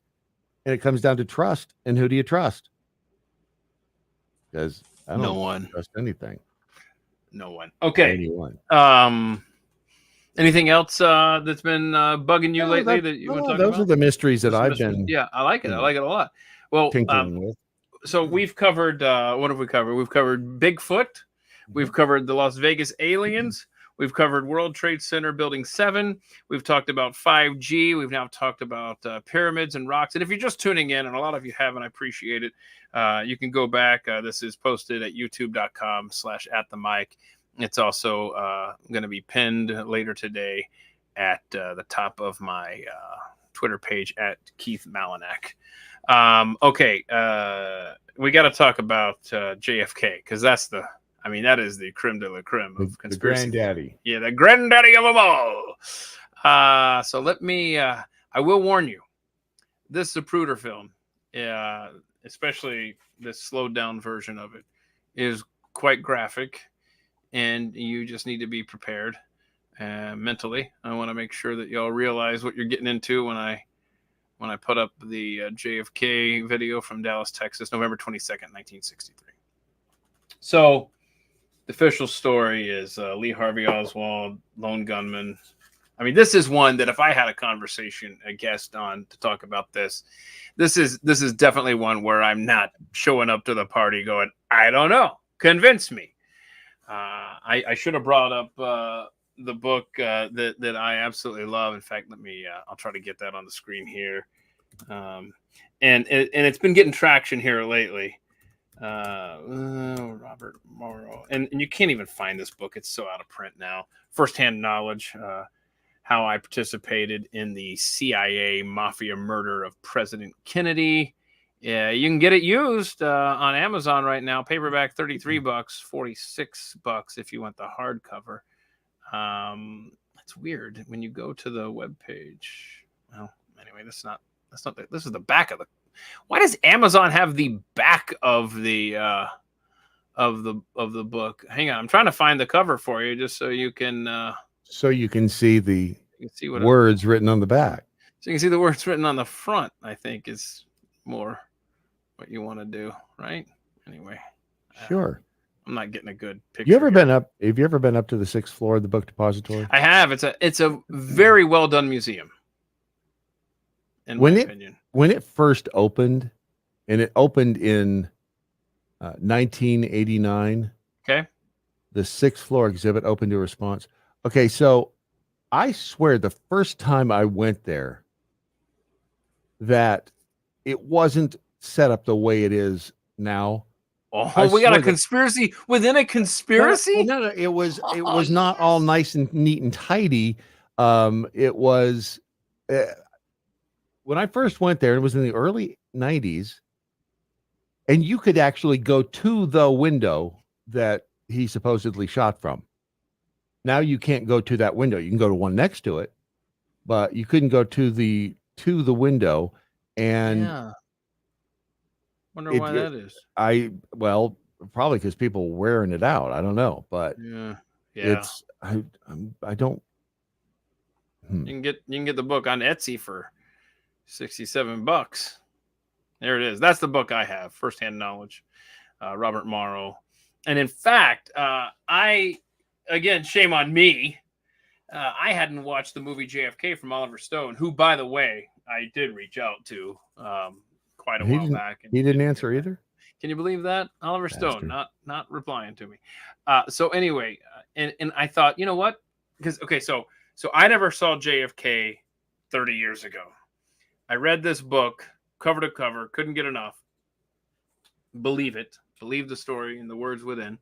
And it comes down to trust. And who do you trust? Because I don't trust anything. No one. Okay. Anyone. Anything else that's been bugging you lately that you want to talk about? Those are the mysteries that I've been. Yeah, I like it. I like it a lot. Well, so we've covered. What have we covered? We've covered Bigfoot. We've covered the Las Vegas aliens. We've covered World Trade Center Building 7. We've talked about 5G. We've now talked about pyramids and rocks. And if you're just tuning in, and a lot of you haven't, I appreciate it. You can go back. This is posted at youtube.com/atthemic. It's also going to be pinned later today at the top of my Twitter page at Keith Malinak. Okay, we got to talk about JFK, because that is the creme de la creme of conspiracy. The granddaddy. Yeah, the granddaddy of them all. So let me, I will warn you, this Zapruder film, especially this slowed down version of it, is quite graphic, and you just need to be prepared mentally. I want to make sure that y'all realize what you're getting into when I put up the JFK video from Dallas, Texas, November 22nd, 1963. So the official story is Lee Harvey Oswald, lone gunman. I mean, this is one that if I had a guest on to talk about this is definitely one where I'm not showing up to the party going, I don't know, convince me. I should have brought up the book that I absolutely love. In fact, I'll try to get that on the screen here. And it's been getting traction here lately. Robert Morrow, and you can't even find this book. It's so out of print now. Firsthand Knowledge, how I participated in the CIA mafia murder of President Kennedy. Yeah, you can get it used on Amazon right now. Paperback, $33, $46 if you want the hardcover. It's weird when you go to the webpage. Well, anyway, this is the back of the. Why does Amazon have the back of the book? Hang on, I'm trying to find the cover for you just so you can see the words written on the back. So you can see the words written on the front, I think is more what you want to do, right? Anyway. Sure. I'm not getting a good picture. Have you ever been up to the 6th floor of the book depository? I have. It's a very well done museum. In my opinion. When it first opened, and it opened in 1989. Okay. The 6th floor exhibit opened to a response. Okay, so I swear the first time I went there that it wasn't set up the way it is now. Oh, we got a conspiracy within a conspiracy? No, it was not all nice and neat and tidy. It was when I first went there, it was in the early 90s, and you could actually go to the window that he supposedly shot from. Now you can't go to that window. You can go to one next to it, but you couldn't go to the window. And yeah. Wonder why that is. Probably because people were wearing it out. I don't know, but yeah. It's I don't. You can get the book on Etsy for $67. There it is. That's the book I have. Firsthand Knowledge, Robert Morrow. And in fact, again, shame on me. I hadn't watched the movie JFK from Oliver Stone, who, by the way, I did reach out to quite a while back. He didn't answer either. Can you believe that? Oliver Stone not replying to me. So anyway, and I thought, you know what? Because so I never saw JFK 30 years ago. I read this book cover to cover, couldn't get enough. Believe it. Believe the story and the words within.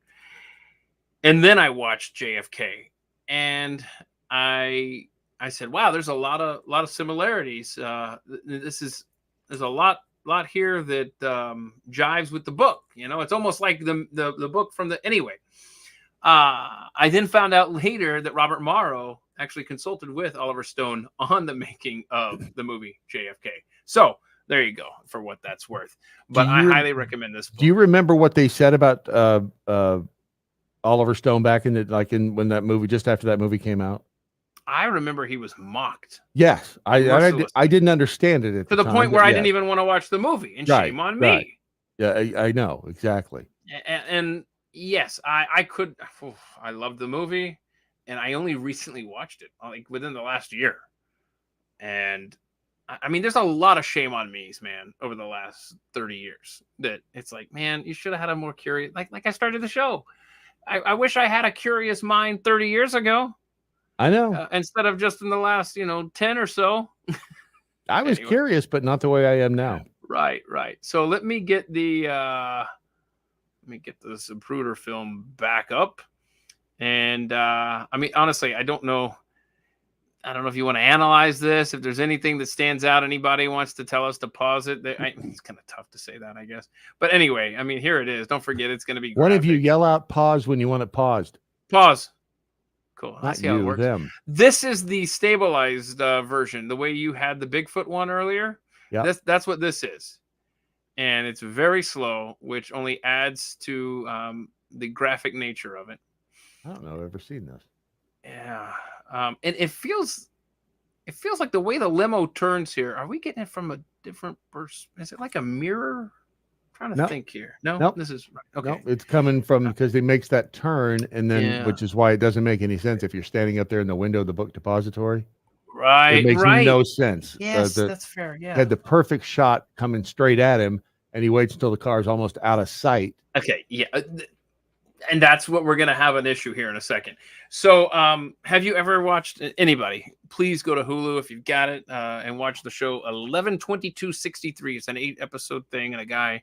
And then I watched JFK, and I said, "Wow, there's a lot of similarities. There's a lot here that jives with the book. You know, it's almost like the book from the anyway." I then found out later that Robert Morrow actually consulted with Oliver Stone on the making of the movie JFK. So there you go, for what that's worth. But I highly recommend this book. Do you remember what they said about Oliver Stone back when that movie, just after that movie came out? I remember he was mocked. Yes, I didn't understand it at to the point where I didn't even want to watch the movie, and shame on me. Yeah, I know exactly. And yes, I could. I loved the movie, and I only recently watched it, like within the last year. And I mean, there's a lot of shame on me's, man, over the last 30 years. That it's like, man, you should have had a more curious. Like I started the show. I wish I had a curious mind 30 years ago. I know. Instead of just in the last, 10 or so. I was curious, but not the way I am now. Right. So let me get the Zapruder film back up. And I mean, honestly, I don't know. I don't know if you want to analyze this. If there's anything that stands out, anybody wants to tell us to pause it. It's kind of tough to say that, I guess. But anyway, I mean, here it is. Don't forget, it's going to be graphic. What if you yell out pause when you want it paused? Pause. Cool. Not Let's see how it works. Them. This is the stabilized version. The way you had the Bigfoot one earlier. Yeah. That's what this is. And it's very slow, which only adds to the graphic nature of it. I don't know. I've ever seen this. Yeah. And it feels like the way the limo turns here. Are we getting it from a different person? Is it like a mirror? I'm trying to think here. No, nope. This is right. Okay. Nope. It's coming from because it makes that turn, and then which is why it doesn't make any sense if you're standing up there in the window of the book depository. Right. It makes no sense. Yes, that's fair. Yeah. Had the perfect shot coming straight at him, and he waits until the car is almost out of sight. Okay. Yeah. And that's what we're going to have an issue here in a second. So have you ever watched anybody? Please go to Hulu if you've got it and watch the show 11/22/63. It's an 8-episode thing. And a guy,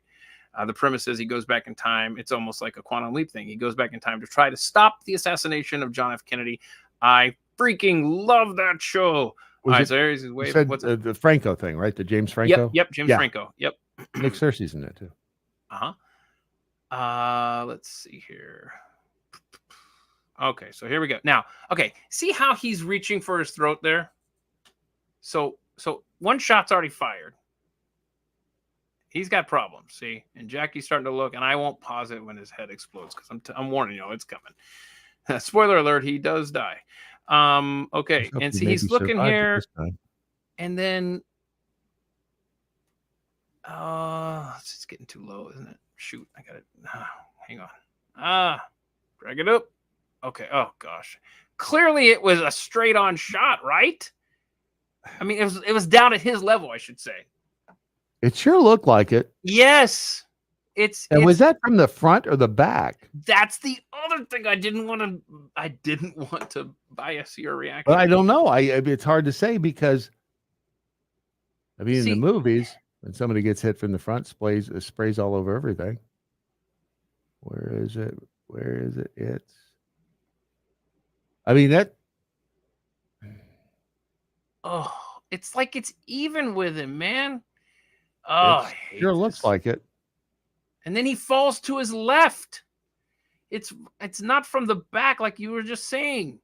the premise is he goes back in time. It's almost like a quantum leap thing. He goes back in time to try to stop the assassination of John F. Kennedy. I freaking love that show. The Franco thing, right? The James Franco? Yep. James Franco. Yep. Nick Cersei's in it too. Let's see here. Okay, so here we go. Now, okay, see how he's reaching for his throat there? So one shot's already fired. He's got problems, see? And Jackie's starting to look, and I won't pause it when his head explodes because I'm warning you, it's coming. Spoiler alert, he does die. Okay, and see, he's looking here, and then it's getting too low, isn't it? Shoot, I got it. Hang on. Drag it up. Okay. Oh gosh. Clearly, it was a straight-on shot, right? I mean, it was down at his level, I should say. It sure looked like it. Yes. Was that from the front or the back? That's the other thing I didn't want to bias your reaction. But I don't know. It's hard to say because in the movies, when somebody gets hit from the front, sprays all over everything. Where is it? It's like it's even with him, man. Oh, it sure looks like it. And then he falls to his left. It's not from the back like you were just saying.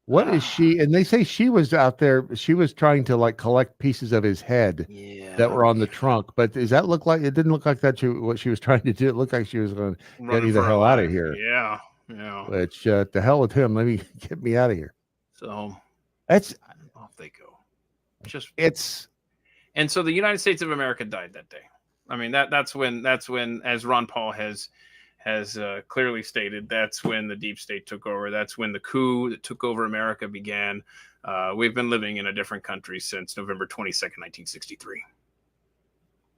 What is she? And they say she was out there. She was trying to like collect pieces of his head that were on the trunk. But does that look like? It didn't look like that. What she was trying to do. It looked like she was going to get me the hell out of here. Yeah. Which the hell with him. Let me get me out of here. So that's off they go. And so the United States of America died that day. I mean that's when, as Ron Paul has clearly stated, that's when the deep state took over. That's when the coup that took over America began. We've been living in a different country since November 22nd, 1963.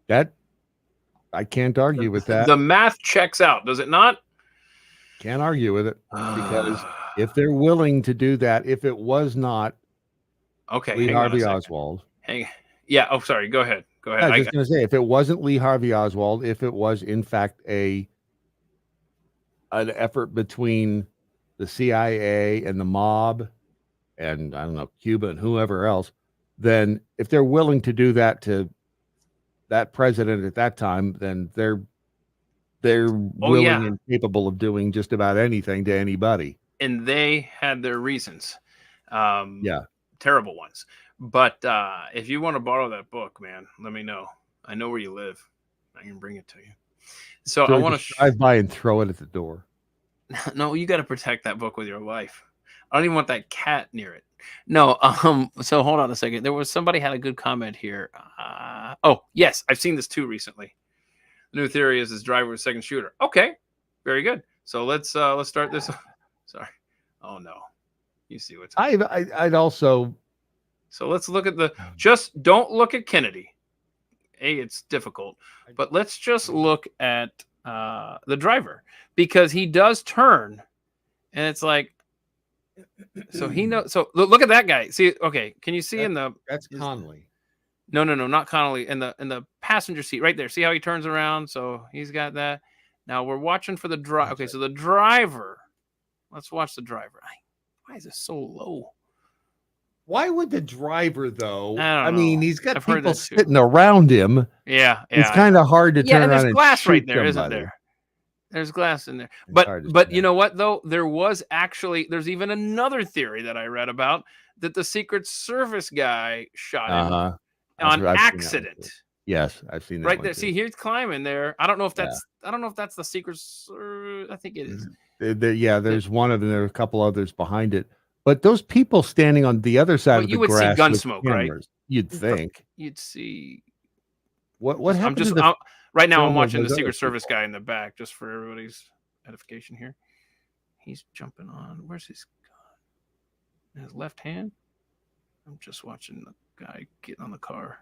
That I can't argue with that. The math checks out, does it not? Can't argue with it because if they're willing to do that, if it was not Lee Harvey Oswald. Yeah. Oh, sorry. Go ahead. I was just going to say, if it wasn't Lee Harvey Oswald, if it was in fact an effort between the CIA and the mob and I don't know, Cuba and whoever else, then if they're willing to do that to that president at that time, then they're willing and capable of doing just about anything to anybody. And they had their reasons. Terrible ones. But if you want to borrow that book, man, let me know. I know where you live. I can bring it to you. So I want to drive by and throw it at the door. No, you got to protect that book with your life. I don't even want that cat near it. No. So hold on a second. There was somebody had a good comment here. Oh yes, I've seen this too recently. The new theory is this driver was second shooter. Okay, very good. So let's start this. Sorry. Oh no. You see what's I'd also. So let's look at just don't look at Kennedy. It's difficult, but let's just look at the driver because he does turn and it's like, so he knows. So look at that guy. See, okay. Can you see that's Connolly. No, not Connolly in the passenger seat right there. See how he turns around. So he's got that. Now we're watching for the driver. Okay. So the driver, let's watch the driver. Why is it so low? Why would the driver though? I don't mean, know. he's got I've heard people that too. sitting around him. Yeah, It's I kind know. of hard to Yeah, turn and there's around and glass right shoot there, isn't somebody. there? There's glass in there. It's hard to But say. you know what though? There was actually there's even another theory that I read about that the Secret Service guy shot him Uh-huh. on I've seen that one accident. too. Yes, I've seen that Right one there. too. See, he's climbing there. I don't know if Yeah. that's the Secret Service. I think it is. Yeah, there's one of them. There are a couple others behind it. But those people standing on the other side Well, of the you would see grass gun with smoke, right? cameras, you'd think. You'd see. What I'm happened just to the right now. I'm film of watching the those other Secret Service people? guy in the back, just for everybody's edification here. He's jumping on. Where's his gun? His left hand. I'm just watching the guy get on the car.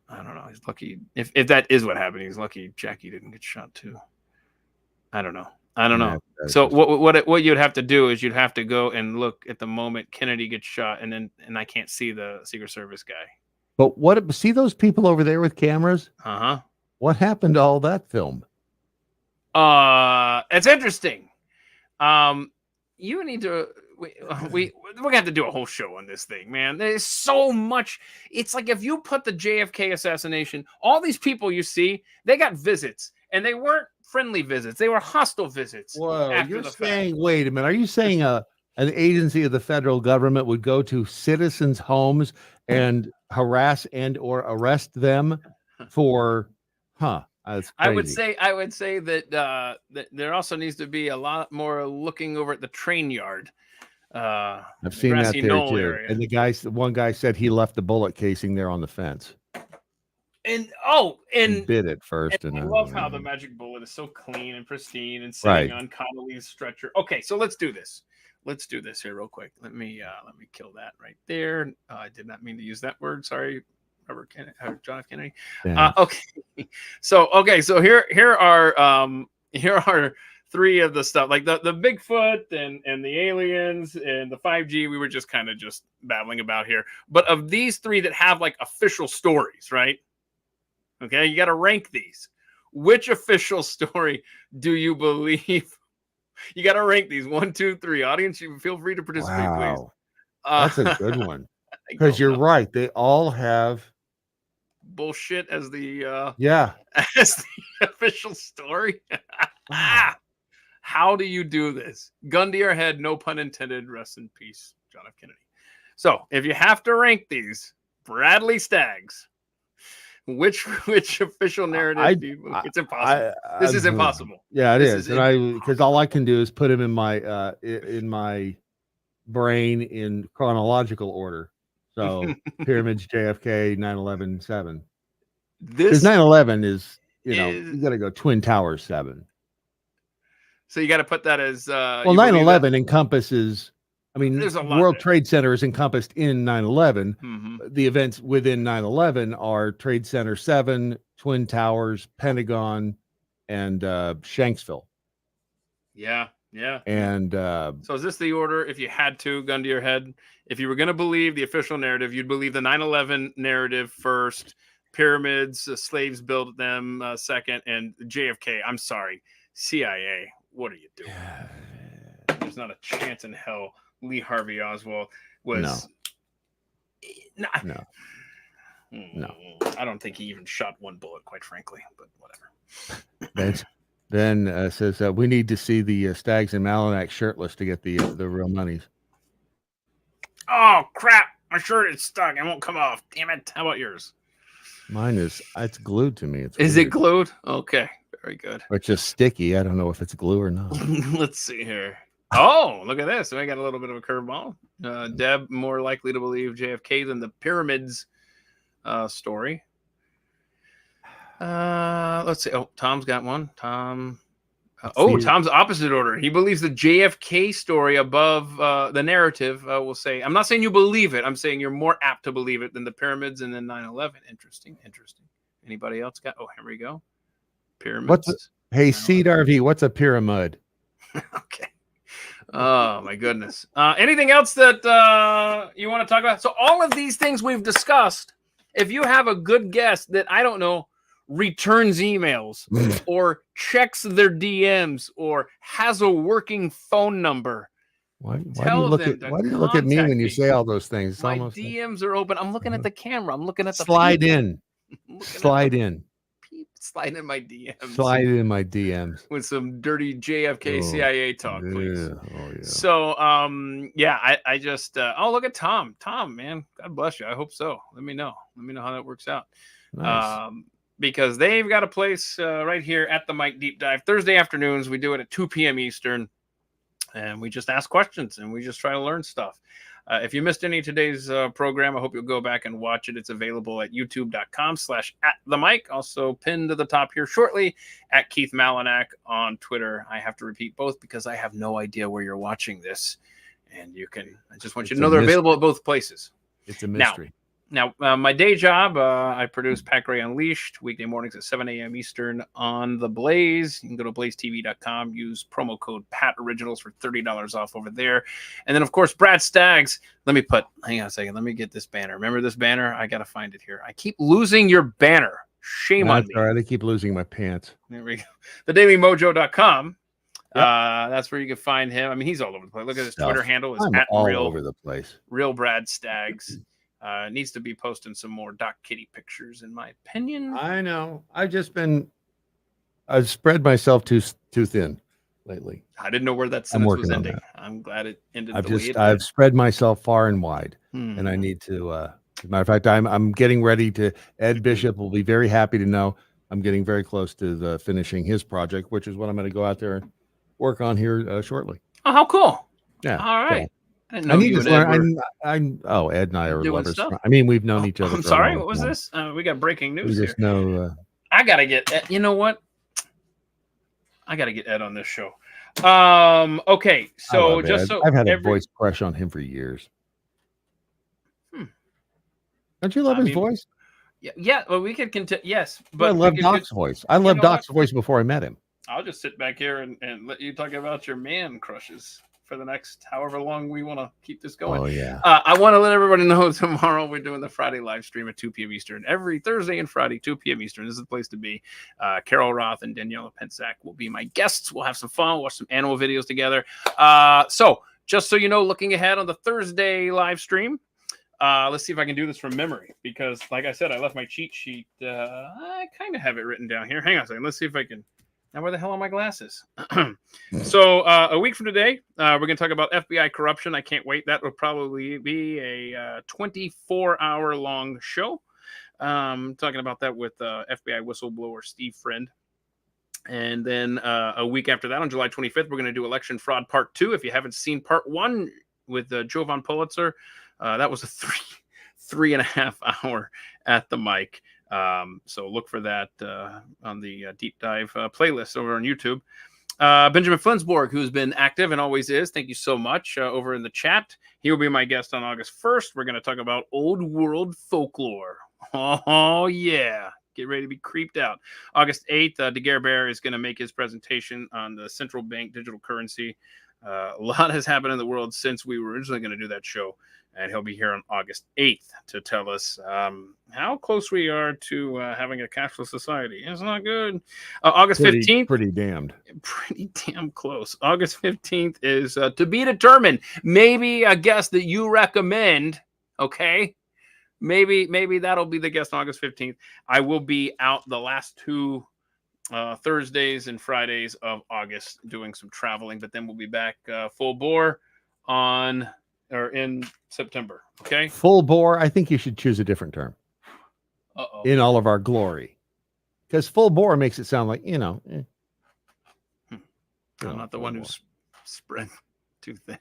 I don't know. He's lucky. If that is what happened, he's lucky Jackie didn't get shot too. I don't know. So what you'd have to do is you'd have to go and look at the moment Kennedy gets shot, and I can't see the Secret Service guy. But see those people over there with cameras? Uh-huh. What happened to all that film? It's interesting. You need to we're gonna have to do a whole show on this thing, man. There's so much. It's like if you put the JFK assassination, all these people you see, they got visits, and they weren't friendly visits. They were hostile visits. Whoa, you're saying, wait a minute, are you saying an agency of the federal government would go to citizens' homes and harass and or arrest them for that's crazy. I would say that that there also needs to be a lot more looking over at the train yard. I've seen that there too. Area. And one guy said he left the bullet casing there on the fence. And bit it first. And I love how the magic bullet is so clean and pristine and sitting on Connolly's stretcher. Okay, so let's do this. Let's do this here real quick. Let me kill that right there. I did not mean to use that word. Sorry, John F. Kennedy. Yeah. So here are three of the stuff, like the Bigfoot and the aliens and the 5G. We were just kind of just babbling about here. But of these three that have like official stories, right? Okay, you got to rank these. Which official story do you believe? You got to rank these 1, 2, 3. Audience, you feel free to participate, please. That's a good one. Because you're right. They all have bullshit as the as the official story. How do you do this? Gun to your head, no pun intended. Rest in peace, John F. Kennedy. So if you have to rank these, Bradley Staggs, which official narrative? It's impossible. This is impossible. Yeah, it is. And because all I can do is put him in my brain in chronological order. So pyramids, JFK, 9/11, 7. This 9/11 is you got to go Twin Towers 7. So you got to put that as 9/11 encompasses. I mean, there's a lot World Trade Center is encompassed in 9/11. Mm-hmm. The events within 9/11 are Trade Center 7, Twin Towers, Pentagon, and Shanksville. Yeah. And so is this the order? If you had to, gun to your head, if you were going to believe the official narrative, you'd believe the 9/11 narrative first, pyramids, slaves built them second, and JFK. I'm sorry, CIA. What are you doing? There's not a chance in hell Lee Harvey Oswald was. No. I don't think he even shot one bullet, quite frankly. But whatever. Ben says we need to see the Staggs and Malinak shirtless to get the real monies. Oh crap! My shirt is stuck. It won't come off. Damn it! How about yours? Mine it's glued to me. Is it glued? Okay, very good. It's just sticky. I don't know if it's glue or not. Let's see here. Oh, look at this. So I got a little bit of a curveball. Deb more likely to believe JFK than the pyramids story. Let's see. Oh, Tom's got one. Tom's opposite order. He believes the JFK story above the narrative. We'll say. I'm not saying you believe it. I'm saying you're more apt to believe it than the pyramids and then 9/11. Interesting. Anybody else got? Oh, here we go. Pyramids. Hey, Seed RV, what's a pyramid? Okay. Oh my goodness. Anything else that you want to talk about? So all of these things we've discussed, if you have a good guess that, I don't know, returns emails or checks their DMs or has a working phone number, Why do you Tell look them at to why do you look at me when contact you me. say all those things? It's My almost like, DMs are open. I'm looking at the camera. I'm looking at the slide people. in. Slide in. Slide in my DMs. Slide in my DMs. With some dirty JFK CIA talk, please. Yeah. Oh, yeah. So, yeah, I just, oh, look at Tom. Tom, man, God bless you. I hope so. Let me know. Let me know how that works out. Nice. Because they've got a place right here at the Mike Deep Dive. Thursday afternoons, we do it at 2 p.m. Eastern. And we just ask questions and we just try to learn stuff. If you missed any of today's program, I hope you'll go back and watch it. It's available at youtube.com/@themike. Also pinned to the top here shortly at Keith Malinak on Twitter. I have to repeat both because I have no idea where you're watching this. And I just want you to know they're available at both places. It's a mystery. Now, my day job, I produce Pack Ray Unleashed weekday mornings at 7 a.m. Eastern on The Blaze. You can go to blazetv.com, use promo code PATOriginals for $30 off over there. And then, of course, Brad Staggs. Hang on a second. Let me get this banner. Remember this banner? I got to find it here. I keep losing your banner. Shame on me. All right. I keep losing my pants. There we go. TheDailyMojo.com. Yep. That's where you can find him. I mean, he's all over the place. Look at his Twitter handle. It's all over the place. Real Brad Staggs. Needs to be posting some more Doc Kitty pictures, in my opinion. I know. I've spread myself too thin lately. I didn't know where that sentence was ending. I'm glad it ended the way it did. I've spread myself far and wide, and I need to. As a matter of fact, I'm getting ready to. Ed Bishop will be very happy to know I'm getting very close to finishing his project, which is what I'm going to go out there and work on here shortly. Oh, how cool! Yeah. All right. So, I need to learn. Ed and I are lovers. I mean, we've known each other. I'm sorry. What was this? We got breaking news here. We just know. I gotta get Ed. You know what? I gotta get Ed on this show. Okay. So I've had a voice crush on him for years. Don't you love his voice? Yeah. Well, we could continue. Yes, but I love Doc's voice. I loved Doc's voice before I met him. I'll just sit back here and let you talk about your man crushes for the next however long we want to keep this going. Oh, yeah. I want to let everybody know tomorrow we're doing the Friday live stream at 2 p.m. Eastern. Every Thursday and Friday, 2 p.m. Eastern. This is the place to be. Carol Roth and Daniela Pensack will be my guests. We'll have some fun, watch some animal videos together. So just so you know, looking ahead on the Thursday live stream, let's see if I can do this from memory because, like I said, I left my cheat sheet. I kind of have it written down here. Hang on a second. Let's see if I can. Now, where the hell are my glasses? So a week from today, we're going to talk about FBI corruption. I can't wait. That will probably be a 24-hour-long show. Talking about that with FBI whistleblower Steve Friend. And then a week after that, on July 25th, we're going to do Election Fraud Part 2. If you haven't seen Part 1 with Jovan Pulitzer, that was a 3.5 hour at the mic. So look for that on the deep dive playlist over on YouTube. Benjamin Flensborg, who's been active and always is, thank you so much over in the chat. He will be my guest on August 1st. We're going to talk about old world folklore. Oh, yeah. Get ready to be creeped out. August 8th, Daguerre Bear is going to make his presentation on the central bank digital currency. A lot has happened in the world since we were originally going to do that show. And he'll be here on August 8th to tell us how close we are to having a cashless society. It's not good. August 15th. Pretty damned. Pretty damn close. August 15th is to be determined. Maybe a guest that you recommend. Okay. Maybe that'll be the guest on August 15th. I will be out the last two Thursdays and Fridays of August doing some traveling, but then we'll be back full bore in September. Okay. Full bore. I think you should choose a different term. In all of our glory. Because full bore makes it sound like, I'm not the one who's spread too thin.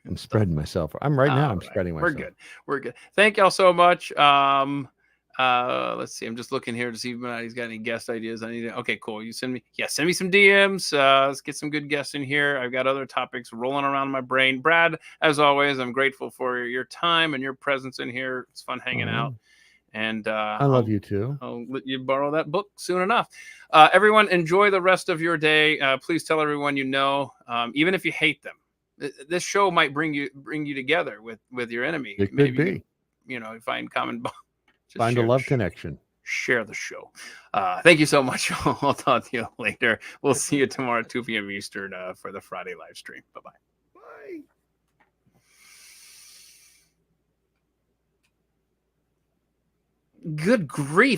I'm spreading myself. I'm spreading myself. We're good. Thank y'all so much. Let's see. I'm just looking here to see if he's got any guest ideas. Okay, cool. You send me some DMs. Let's get some good guests in here. I've got other topics rolling around my brain. Brad, as always, I'm grateful for your time and your presence in here. It's fun hanging out. And I love you too. I'll let you borrow that book soon enough. Everyone, enjoy the rest of your day. Please tell everyone you know, even if you hate them. This show might bring you together with your enemy. It could be. Find common bond. Find a love connection. Share the show. Thank you so much. I'll talk to you later. We'll see you tomorrow at 2 p.m. Eastern for the Friday live stream. Bye-bye. Bye. Good grief.